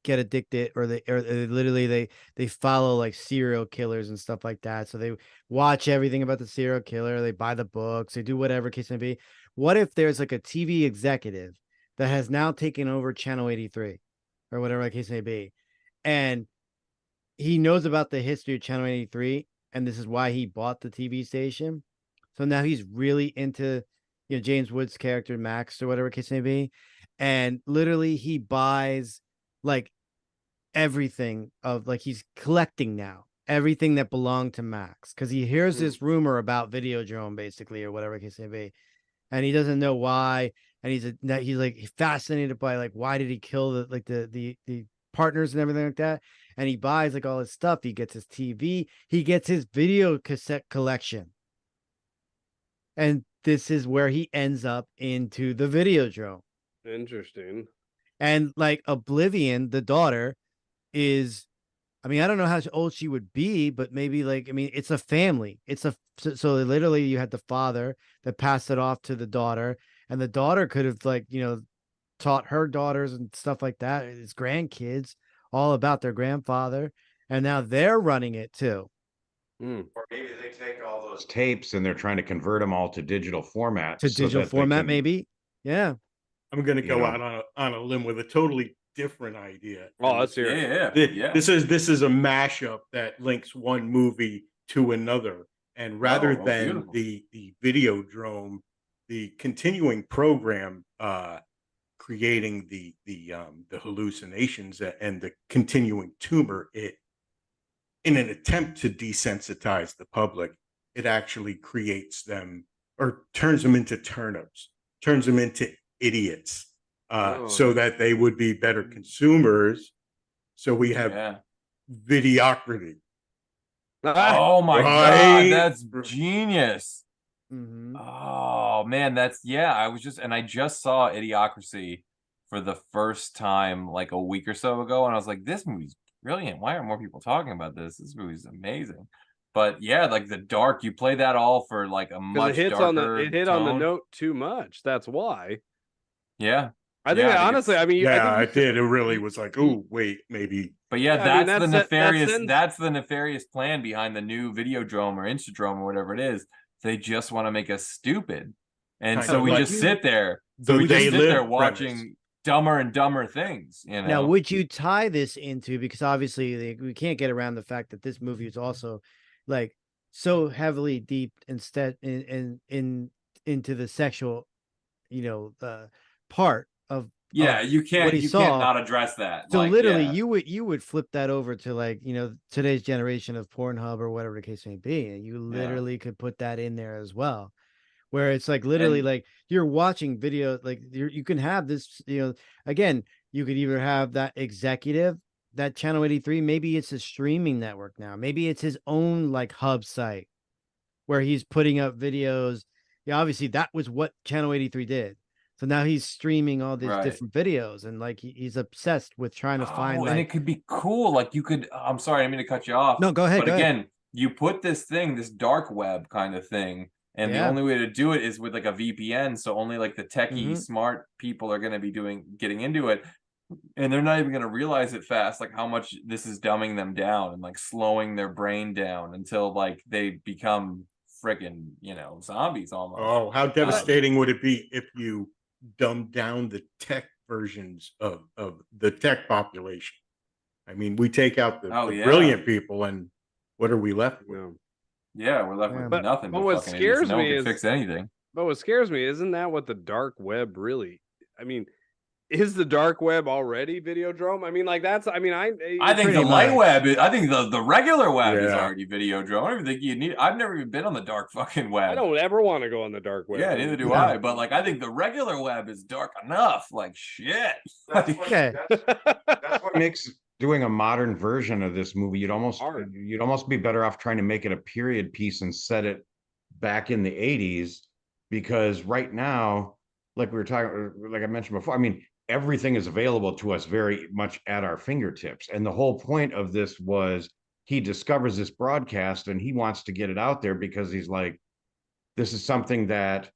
get addicted, or they literally they follow like serial killers and stuff like that. So they watch everything about the serial killer. They buy the books. They do whatever case may be. What if there's like a TV executive that has now taken over Channel 83 or whatever the case may be, and he knows about the history of Channel 83, and this is why he bought the TV station. So now he's really into James Wood's character Max or whatever case may be, and literally he buys like everything of like he's collecting now everything that belonged to Max because he hears this rumor about Videodrome basically or whatever case may be, and he doesn't know why, and he's like fascinated by like why did he kill the partners and everything like that, and he buys like all his stuff. He gets his TV, he gets his video cassette collection, and this is where he ends up into the Videodrome. Interesting. And like Oblivion, the daughter is, I mean, I don't know how old she would be, but maybe like, I mean, it's a family. So literally you had the father that passed it off to the daughter, and the daughter could have like, taught her daughters and stuff like that, his grandkids, all about their grandfather. And now they're running it too. Or maybe they take all those tapes and they're trying to convert them all to digital format. Maybe. Yeah. I'm going to go out on a limb with a totally different idea. Oh, let's hear it. Yeah. This is a mashup that links one movie to another, and rather than the Videodrome, the continuing program creating the hallucinations and the continuing tumor, in an attempt to desensitize the public, it actually creates them or turns them into turnips. turns them into idiots, Oh. so that they would be better consumers. So we have Yeah. videocracy. Oh my God, Right? that's genius. Mhm. Oh man, I just saw Idiocracy for the first time like a week or so ago, and I was like, this movie's brilliant. Why aren't more people talking about this? This movie's amazing. But yeah, like the dark, you play that all for like a Because much darker it hit tone. on the note too much. That's why. Yeah. I think Yeah, I think honestly, it's- I mean, Yeah, I it did. It really was like, oh, wait, maybe. But yeah, Yeah, I mean, that's the that nefarious sends- that's the nefarious plan behind the new Videodrome or Instadrome or whatever it is. They just want to make us stupid. And Kind so of we like just sit there. So the we just They sit there Live watching premise. dumber and dumber things, you know. Now, would you tie this into, because obviously we can't get around the fact that this movie is also like so heavily deep instead into the sexual, part of Yeah, of you what can't he saw. not address that. So Like, literally, yeah. you would flip that over to like today's generation of Pornhub or whatever the case may be, and you literally could put that in there as well, where it's like literally And- like you're watching video, like you can have this, again, you could either have that executive, that channel 83, maybe it's a streaming network now, maybe it's his own like hub site where he's putting up videos. Yeah, obviously that was what channel 83 did. So now he's streaming all these Right. different videos, and like he's obsessed with trying to find and like it could be cool. Like you could, I'm sorry, I didn't mean to cut you off. No, go ahead, But go ahead. again, you put this dark web kind of thing, and the Yeah. only way to do it is with like a VPN. So only like the techie Mhm. smart people are going to be getting into it. And they're not even going to realize it fast, like how much this is dumbing them down and like slowing their brain down until like they become freaking, zombies almost. Oh, how devastating would it be if you dumbed down the tech versions of the tech population? I mean, we take out the brilliant people, and what are we left with? No. Yeah, we're left Yeah. with nothing. But But what fucking idiots. scares No one me can is- fix anything. But what scares me, isn't that what the dark web really? I mean, is the dark web already Videodrome? I mean, like that's. I mean, I think pretty the light much. web. I think the regular web is Yeah. already Videodrome. I don't even think you need. I've never even been on the dark fucking web. I don't ever want to go on the dark web. Yeah, neither do No. I. But like, I think the regular web is dark enough. Like shit. Okay. That's what makes doing a modern version of this movie. You'd almost be better off trying to make it a period piece and set it back in the 80s, because right now, like we were talking, like I mentioned before, I mean, everything is available to us very much at our fingertips. And the whole point of this was he discovers this broadcast and he wants to get it out there because he's like, this is something that,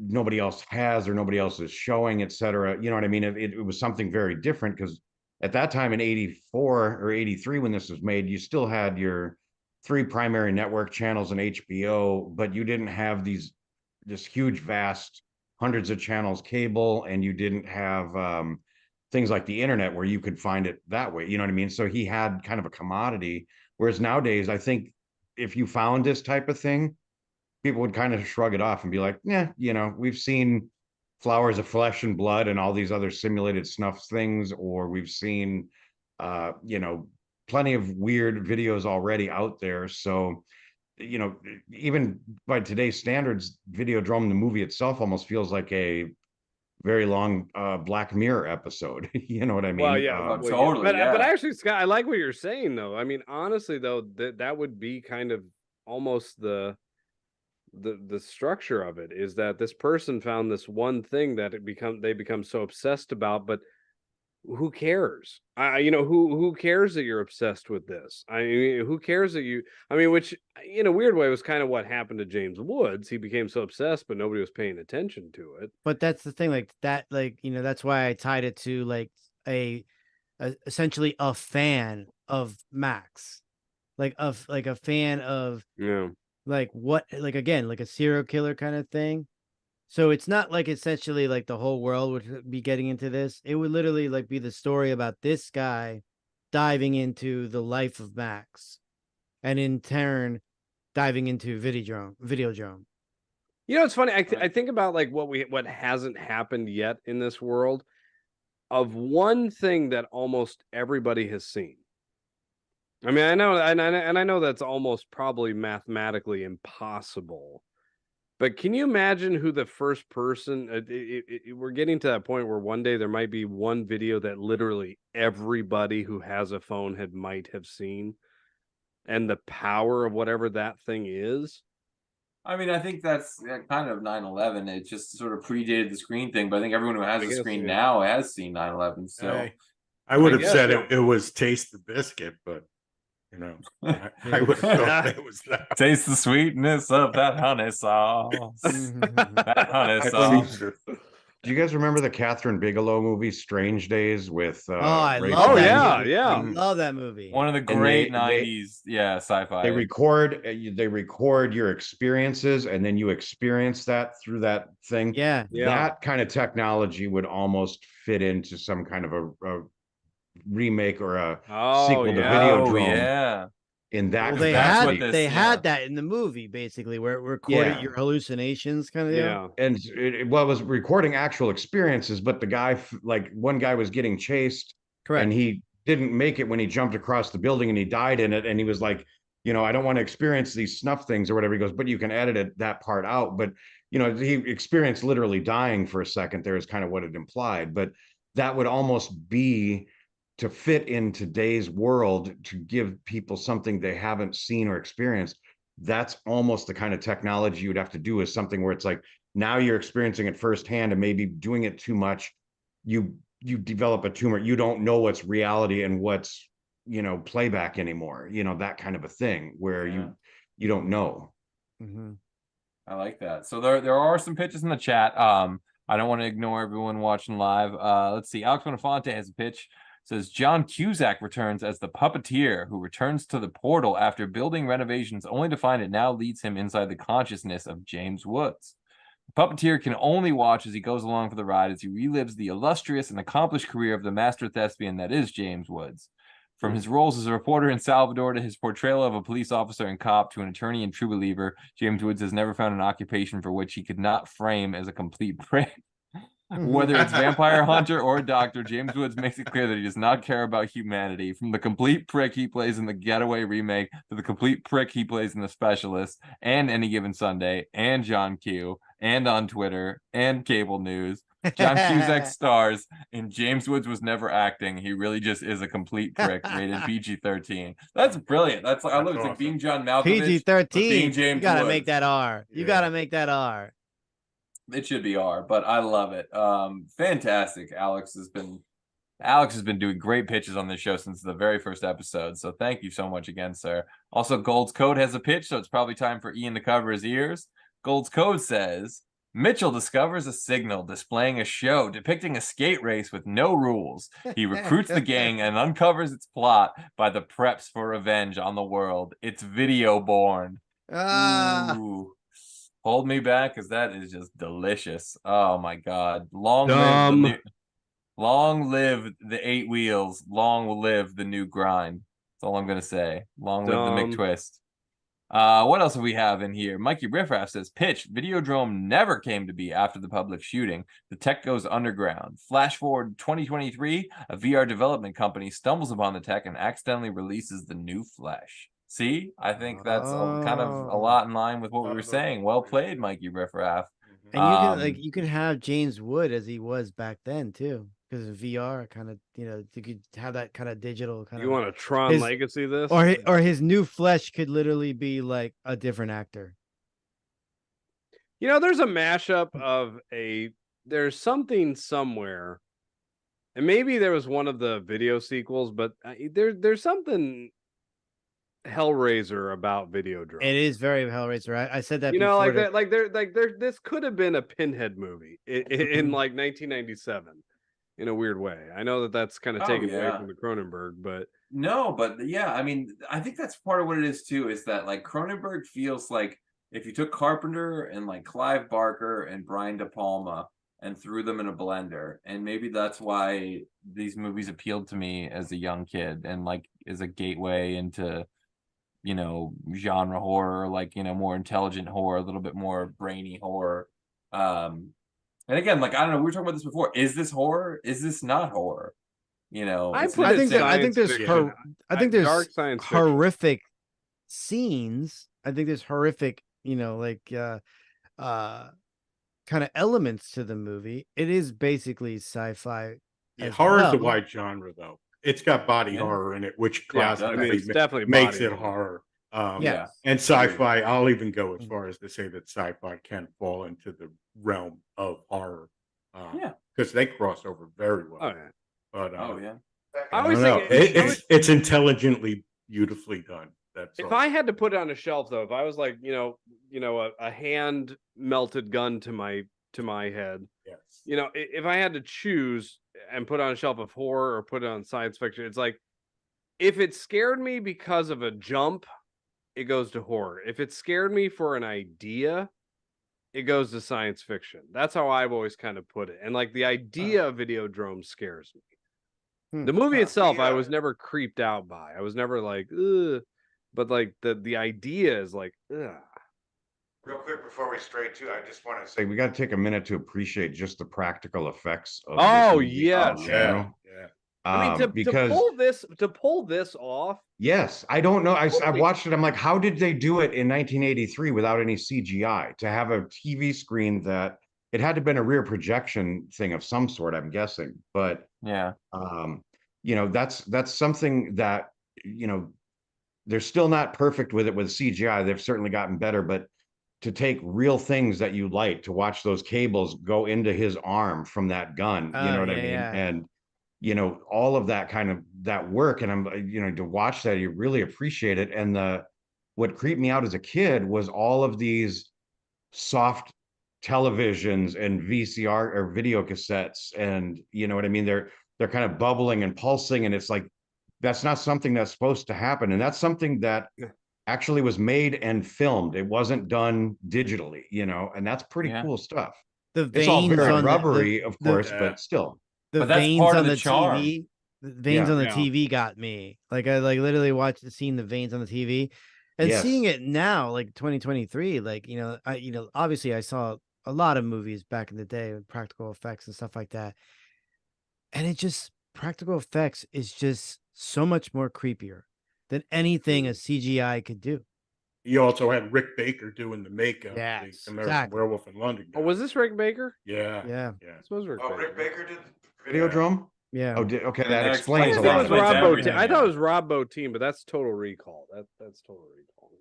nobody else has or nobody else is showing, et cetera. You know what I mean? It was something very different, because at that time in 84 or 83, when this was made, you still had your 3 primary network channels and HBO, but you didn't have this huge, vast hundreds of channels cable, and you didn't have things like the internet where you could find it that way. You know what I mean? So he had kind of a commodity. Whereas nowadays, I think if you found this type of thing, people would kind of shrug it off and be like, yeah, we've seen Flowers of Flesh and Blood and all these other simulated snuff things, or we've seen, plenty of weird videos already out there. So, even by today's standards, Videodrome, the movie itself, almost feels like a very long Black Mirror episode. You know what I mean? Well, yeah, totally. But Yeah. actually, Scott, I like what you're saying, though. I mean, honestly, though, that would be kind of almost the structure of it, is that this person found this one thing that they become so obsessed about, but who cares? Who cares that you're obsessed with this? I mean, who cares that which in a weird way was kind of what happened to James Woods. He became so obsessed, but nobody was paying attention to it. But that's the thing, like that, that's why I tied it to like essentially a fan of Max, like a fan of like what, like again, like a serial killer kind of thing. So it's not like essentially like the whole world would be getting into this. It would literally like be the story about this guy diving into the life of Max, and in turn diving into Videodrome. It's funny. I think about like what hasn't happened yet in this world, of one thing that almost everybody has seen. I mean, I know, and I know that's almost probably mathematically impossible, But can you imagine who the first person? We're getting to that point where one day there might be one video that literally everybody who has a phone might have seen, and the power of whatever that thing is. I mean, I think that's kind of 9/11. It just sort of predated the screen thing, but I think everyone who has a screen now has seen 9/11. So I would have guess said so. it was Taste the Biscuit, but I would have thought it was that. Taste the sweetness of that honey sauce. That honey I sauce. think so. Do you guys remember the Catherine Bigelow movie Strange Days with I Rachel love Oh, that yeah, movie. yeah. I love that movie. One of the And great they- 90s, sci-fi. They record your experiences, and then you experience that through that thing. Yeah. That kind of technology would almost fit into some kind of a remake or a sequel to Videodrome. Yeah. In that, Well, they That's what had this- they yeah. had that in the movie, basically, where it recorded Yeah. your hallucinations, kind of deal. Yeah. and it was recording actual experiences, but the guy, like one guy was getting chased, Correct. and he didn't make it when he jumped across the building, and he died in it, and he was like, I don't want to experience these snuff things or whatever. He goes, but you can edit that part out. But he experienced literally dying for a second there, is kind of what it implied. But that would almost be to fit in today's world, to give people something they haven't seen or experienced. That's almost the kind of technology you'd have to do, is something where it's like, now you're experiencing it firsthand, and maybe doing it too much, you develop a tumor. You don't know what's reality and what's, playback anymore, that kind of a thing where you don't know. Mm-hmm. I like that. So there are some pitches in the chat. I don't want to ignore everyone watching live. Let's see. Alex Bonafonte has a pitch. Says John Cusack returns as the puppeteer who returns to the portal after building renovations, only to find it now leads him inside the consciousness of James Woods. The puppeteer can only watch as he goes along for the ride as he relives the illustrious and accomplished career of the master thespian that is James Woods. From his roles as a reporter in Salvador to his portrayal of a police officer and cop to an attorney and true believer, James Woods has never found an occupation for which he could not frame as a complete prick. Whether it's vampire hunter or doctor, James Woods makes it clear that he does not care about humanity. From the complete prick he plays in the Getaway remake to the complete prick he plays in The Specialist and Any Given Sunday and John Q and on Twitter and cable news, John Cusack stars in James Woods Was Never Acting. He really just is a complete prick. Rated PG-13. That's brilliant. That's I love it. It's like being John Malkovich. PG-13. Being James You gotta Woods. make that R. You gotta make that R. It should be R, but I love it. Fantastic. Alex has been doing great pitches on this show since the very first episode. So thank you so much again, sir. Also, Gold's Code has a pitch, so it's probably time for Ian to cover his ears. Gold's Code says Mitchell discovers a signal displaying a show depicting a skate race with no rules. He recruits the gang and uncovers its plot by the preps for revenge on the world. It's Videoborn. Ooh. Hold me back, because that is just delicious. Oh my god. Long live the 8 wheels. Long live the new grind. That's all I'm gonna say. Long live the McTwist. What else do we have in here? Mikey Riffraff says, pitch, Videodrome never came to be after the public shooting. The tech goes underground. Flash forward 2023, a VR development company stumbles upon the tech and accidentally releases the new Flesh. See, I think that's kind of a lot in line with what we were saying. Well played, Mikey Riffraff. And you can have James Wood as he was back then too, because of VR kind of, you could have that kind of digital kind of. You want a Tron Legacy this? Or his new flesh could literally be like a different actor. There's a mashup of there's something somewhere, and maybe there was one of the video sequels, but there's something Hellraiser about Videodrome. It is very Hellraiser. I said that. This could have been a Pinhead movie in like 1997 in a weird way. I know that's kind of taken away from the Cronenberg, but yeah, I mean, I think that's part of what it is too, is that like Cronenberg feels like if you took Carpenter and like Clive Barker and Brian De Palma and threw them in a blender, and maybe that's why these movies appealed to me as a young kid and like is a gateway into genre horror, like more intelligent horror, a little bit more brainy horror. And again, like I don't know, we were talking about this before. Is this horror? Is this not horror? I think there's dark science horrific scenes. I think there's horrific, kind of elements to the movie. It is basically sci-fi. Yeah, as horror is a well. wide genre, though. It's got body Yeah. horror in it, which Yeah, it does. classically It's definitely makes body it horror. horror. Yeah. And sci-fi, I'll even go as far as to say that sci-fi can fall into the realm of horror. Yeah. Because they cross over very well. Oh yeah. But yeah. I I always don't know. think It's intelligently, beautifully done. That's if all. I had to put it on a shelf, though, if I was like, a hand melted gun to my head, Yes. if I had to choose and put on a shelf of horror or put it on science fiction, it's like, if it scared me because of a jump, it goes to horror. If it scared me for an idea, it goes to science fiction. That's how I've always kind of put it. And like the idea of Videodrome scares me. The movie itself, I was never creeped out by. I was never like, ugh. But like the idea is like, ugh. Real quick before we stray to, I just want to say we got to take a minute to appreciate just the practical effects of this movie yes. in general. Yeah. I mean, because to pull this off. yes, I don't know. I watched it. I'm like, how did they do it in 1983 without any CGI? To have a TV screen that it had to have been a rear projection thing of some sort, I'm guessing. But Yeah. that's something that they're still not perfect with it with CGI. They've certainly gotten better, but to take real things that you like, to watch those cables go into his arm from that gun, you know what I mean? Yeah. And all of that kind of that work, and I'm to watch that, you really appreciate it. And what creeped me out as a kid was all of these soft televisions and VCR or video cassettes, and you know what I mean? They're kind of bubbling and pulsing, and it's like that's not something that's supposed to happen. And that's something that actually was made and filmed. It wasn't done digitally, and that's pretty cool stuff. The It's all veins very on rubbery, of course, Yeah. but still. the But that's veins part of on the the charm. TV. The veins Yeah. on the Yeah. TV got me. Like I literally watched the veins on the TV, and Yes. seeing it now, like 2023. Like obviously I saw a lot of movies back in the day with practical effects and stuff like that, and practical effects is just so much more creepier than anything a CGI could do. You also had Rick Baker doing the makeup. Yes, the American exactly. Werewolf in London. Oh, was this Rick Baker? Yeah. Yeah. This was Rick Oh, Baker. Rick Baker did Videodrome? Yeah. Oh, okay, And that that explains a explains lot I of thought it was it. Rob everything, Bottin. I thought yeah. it was Rob Bottin, but that's Total Recall. That's Total Recall.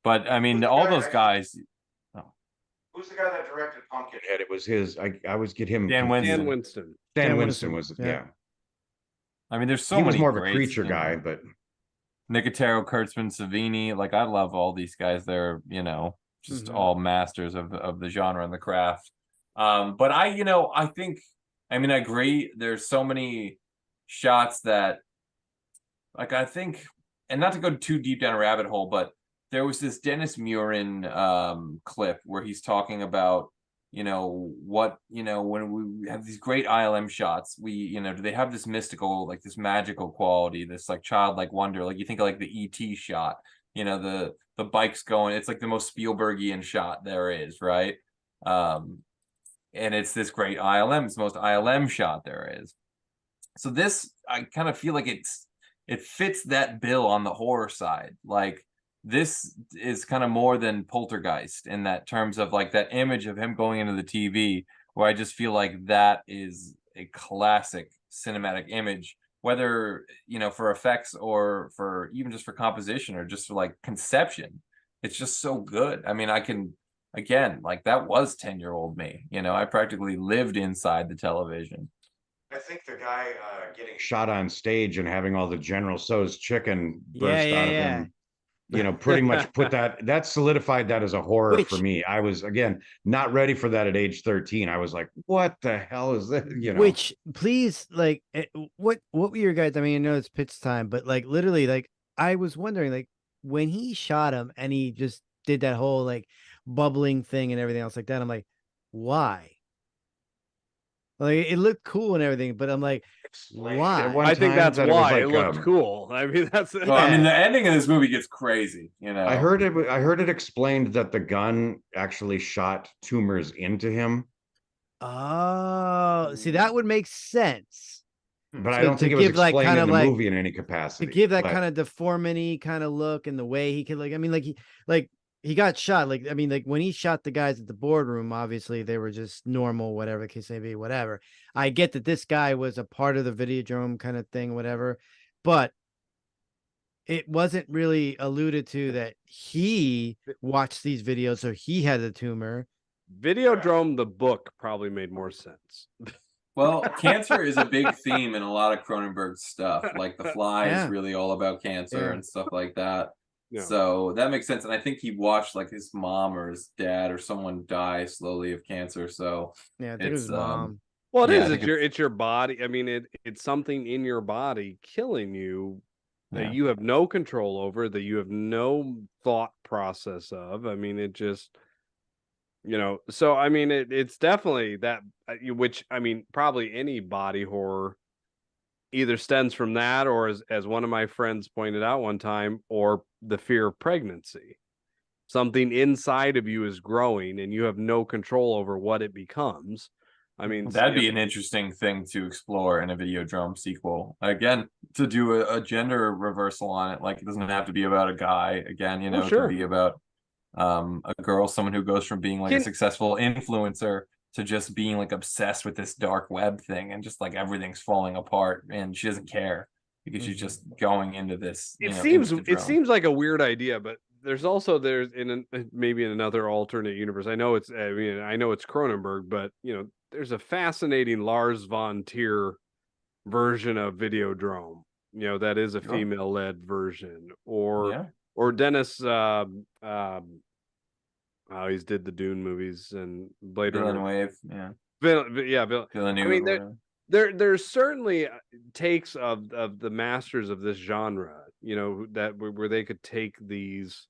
But I mean, Who's the all guy those that- guys. Who's the guy that directed Pumpkinhead? It was his. I always get him. Dan confused. Dan Winston. Winston. Dan Dan Winston Winston, was yeah. yeah. I mean, there's so He many. was more of a greats, creature you know. guy, but Nicotero, Kurtzman, Savini. Like I love all these guys. They're just Mhm. all masters of the genre and the craft. But I think, I agree. There's so many shots that, like, I think, and not to go too deep down a rabbit hole, but there was this Dennis Murin clip where he's talking about when we have these great ILM shots, do they have this mystical, like this magical quality, this like childlike wonder? Like you think of like the ET shot, the bike's going, it's like the most Spielbergian shot there is, right? And it's this great ILM, it's the most ILM shot there is. So this, I kind of feel like it fits that bill on the horror side. Like this is kind of more than Poltergeist in that terms of like that image of him going into the TV, where I just feel like that is a classic cinematic image, whether for effects or for even just for composition or just for like conception. It's just so good. I mean, I can, again, like that was 10-year-old me. I practically lived inside the television. I think the guy getting shot on stage and having all the General Tso's chicken Yeah, burst yeah, out of yeah. him, pretty much put that solidified that as a horror for me. I was, again, not ready for that at age 13. I was like, what the hell is this? Which, please, like, what were your guys? I mean, I know it's pitch time, but like literally, like I was wondering, like when he shot him and he just did that whole like bubbling thing and everything else like that, I'm like, why? Like it looked cool and everything, but I'm like, why? At one I think time that's that it was why like, it looked cool. I mean, that's Well, I mean, the ending of this movie gets crazy. I heard it explained that the gun actually shot tumors into him, Oh, see, that would make sense. but I So don't to think it was give, like, explained kind in of the like- movie in any To capacity. give that but kind of deformity kind of look and the way he could, like, I mean, like he got shot. Like, I mean, like when he shot the guys at the boardroom, obviously they were just normal, whatever the case may be, whatever. I get that this guy was a part of the Videodrome kind of thing, whatever, but it wasn't really alluded to that he watched these videos or he had a tumor. Videodrome, the book, probably made more sense. Well, cancer is a big theme in a lot of Cronenberg's stuff. Like The Fly is Yeah. really all about cancer Yeah. and stuff like that. Yeah. So that makes sense. And I think he watched like his mom or his dad or someone die slowly of cancer. So Yeah, I think it was it's his mom. Well, it Yeah, I is. think It's your body. I mean, it's something in your body killing you that Yeah. you have no control over, that you have no thought process of. I mean, it just, so I mean, it's definitely that, which I mean, probably any body horror either stems from that, or as one of my friends pointed out one time, or the fear of pregnancy. Something inside of you is growing and you have no control over what it becomes. I mean, that'd be an interesting thing to explore in a Videodrome sequel. Again, to do a gender reversal on it. Like, it doesn't have to be about a guy. Again, it sure. could be about a girl, someone who goes from being like a successful influencer to just being like obsessed with this dark web thing, and just like everything's falling apart and she doesn't care because she's just going into this. It seems like a weird idea, but there's maybe in another alternate universe. I know it's Cronenberg, but there's a fascinating Lars von Trier version of Videodrome. That is a female-led version, or Dennis. He's did the Dune movies and Blade Runner. Wave, Villeneuve. I mean, there's certainly takes of the masters of this genre, that where they could take these.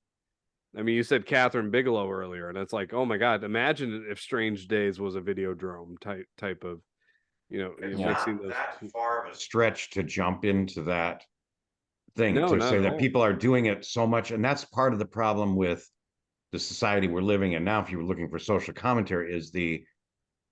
I mean, you said Catherine Bigelow earlier, and it's like, oh my God, imagine if Strange Days was a Videodrome type of, mixing those. That far of a stretch to jump into that thing, No, to not say at that all. people are doing it so much, and that's part of the problem with the society we're living in now. If you were looking for social commentary, is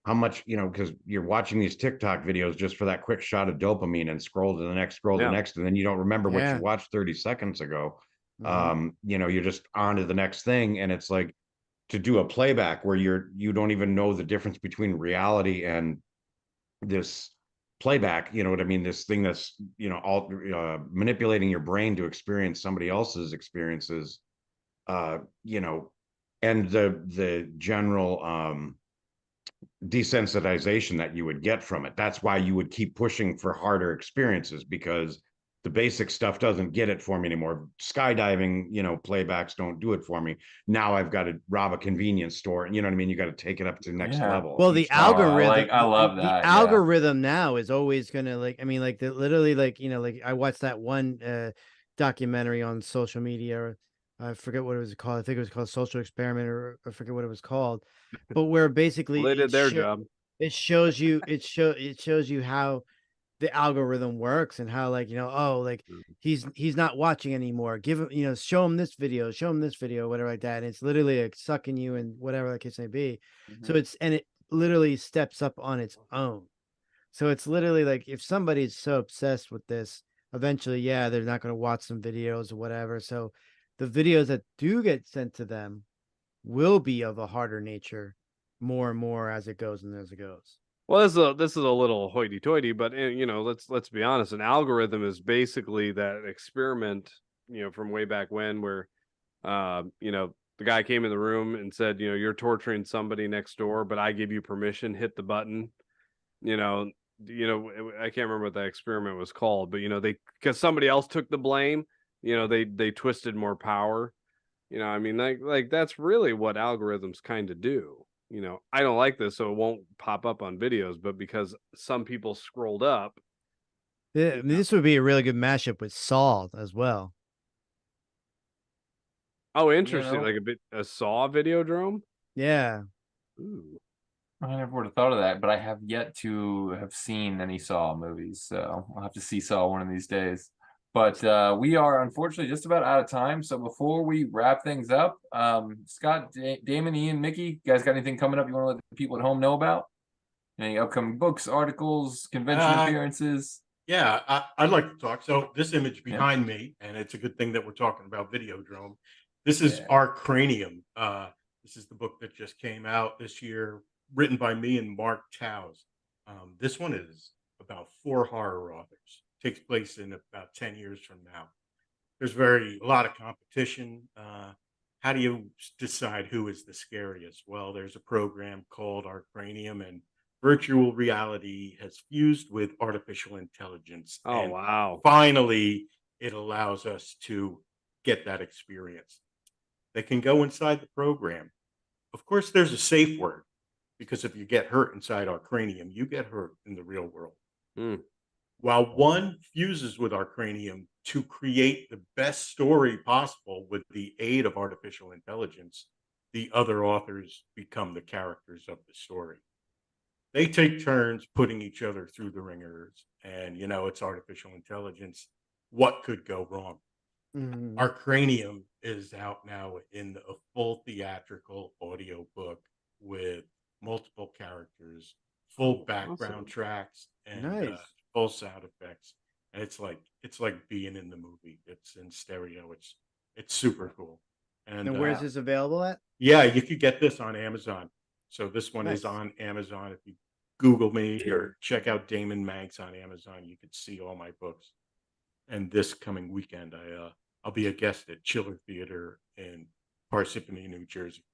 how much, because you're watching these TikTok videos just for that quick shot of dopamine and scroll to the next, and then you don't remember what you watched 30 seconds ago. You're just on to the next thing, and it's like, to do a playback where you don't even know the difference between reality and this playback, you know what I mean? This thing that's, all manipulating your brain to experience somebody else's experiences, and the general desensitization that you would get from it. That's why you would keep pushing for harder experiences, because the basic stuff doesn't get it for me anymore. Skydiving, playbacks don't do it for me. Now I've got to rob a convenience store, and you know what I mean? You got to take it up to the next level. Well, the algorithm, I love that. The algorithm now is always gonna, like, I mean, like, literally, like, like I watched that one documentary on social media. I forget what it was called. I think it was called Social Experiment, or I forget what it was called. But where basically they did their job. It shows you how the algorithm works, and how, like, he's not watching anymore. Give him, show him this video, whatever, like that. And it's literally like sucking you in, whatever the case may be. So it literally steps up on its own. So it's literally like, if somebody's so obsessed with this, eventually, they're not going to watch some videos or whatever. So the videos that do get sent to them will be of a harder nature, more and more as it goes. Well, this is a little hoity-toity, but let's be honest. An algorithm is basically that experiment, from way back when, where, the guy came in the room and said, you're torturing somebody next door, but I give you permission. Hit the button. I can't remember what that experiment was called, but because somebody else took the blame, they twisted more power. I mean, like that's really what algorithms kind of do. I don't like this, so it won't pop up on videos, but because some people scrolled up. Yeah, I mean, this would be a really good mashup with Saw as well. Oh, interesting. Like a Saw Videodrome? Yeah. Ooh. I never would have thought of that, but I have yet to have seen any Saw movies, so I'll have to see Saw one of these days. But we are unfortunately just about out of time. So before we wrap things up, Scott, Damon, Ian, Mickey, you guys got anything coming up you want to let the people at home know about? Any upcoming books, articles, convention appearances? Yeah, I'd like to talk. So this image behind me, and it's a good thing that we're talking about Videodrome. This is Yeah. Our Cranium. This is the book that just came out this year, written by me and Mark Towse. This one is about 4 horror authors. Takes place in about 10 years from now. There's a lot of competition. How do you decide who is the scariest? Well, there's a program called Our Cranium, and virtual reality has fused with artificial intelligence. Oh, And wow. finally, it allows us to get that experience. They can go inside the program. Of course, there's a safe word, because if you get hurt inside Our Cranium, you get hurt in the real world. Mm. While one fuses with Our Cranium to create the best story possible with the aid of artificial intelligence, the other authors become the characters of the story. They take turns putting each other through the ringers, and it's artificial intelligence. What could go wrong? Mhm. Our Cranium is out now in a full theatrical audio book with multiple characters, full background Awesome. tracks, and Nice. full sound effects. And it's like being in the movie. It's in stereo. It's super cool. And And where's this available at? yeah, you could get this on Amazon. So this one is Nice. on Amazon. If you Google me or check out Daemon Manx on Amazon, you could see all my books. And this coming weekend, I'll be a guest at Chiller Theater in Parsippany, New Jersey.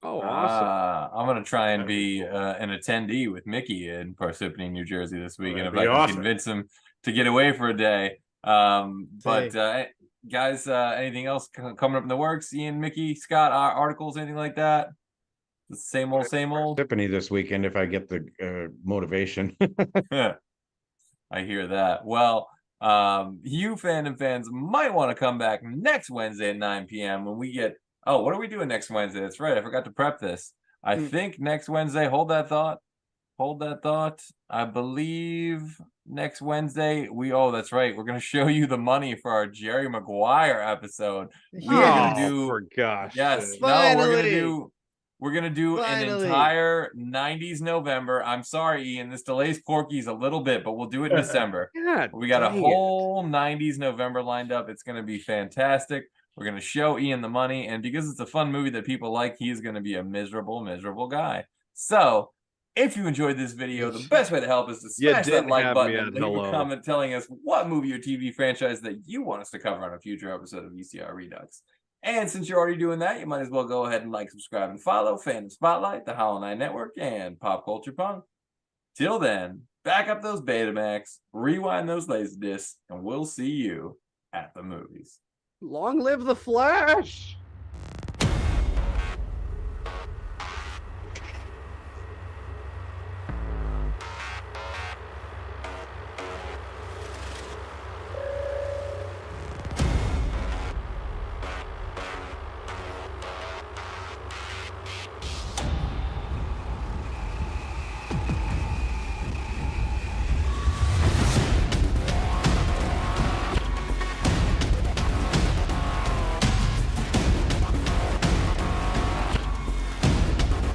Oh, awesome. I'm gonna try and That'll be be cool. an attendee with Mickey in Parsippany, New Jersey this week, and that'd if I be can awesome. convince him to get away for a day. But guys, anything else coming up in the works? Ian, Mickey, Scott, articles, anything like that? The same old, same old. Tiffany this weekend if I get the motivation. I hear that. Well, you Fandom fans might want to come back next Wednesday at 9 p.m. when we get. Oh, what are we doing next Wednesday? That's right. I forgot to prep this. I think next Wednesday. Hold that thought. Hold that thought. I believe next Wednesday oh, that's right. We're gonna show you the money for our Jerry Maguire episode. We are gonna do for gosh. yes. sake. No, Finally. we're gonna do an Finally. entire 90s November. I'm sorry, Ian. This delays Porky's a little bit, but we'll do it in December. God We got a dang it. whole 90s November lined up. It's gonna be fantastic. We're gonna show Ian the money, and because it's a fun movie that people like, he's gonna be a miserable, miserable guy. So if you enjoyed this video, the best way to help is to You smash that didn't like have button me and at leave hello. a comment telling us what movie or TV franchise that you want us to cover on a future episode of VCR Redux. And since you're already doing that, you might as well go ahead and like, subscribe, and follow Fandom Spotlight, the Hollow Knight Network, and Pop Culture Punk. Till then, back up those Betamax, rewind those Laserdiscs, and we'll see you at the movies. Long live the Flash.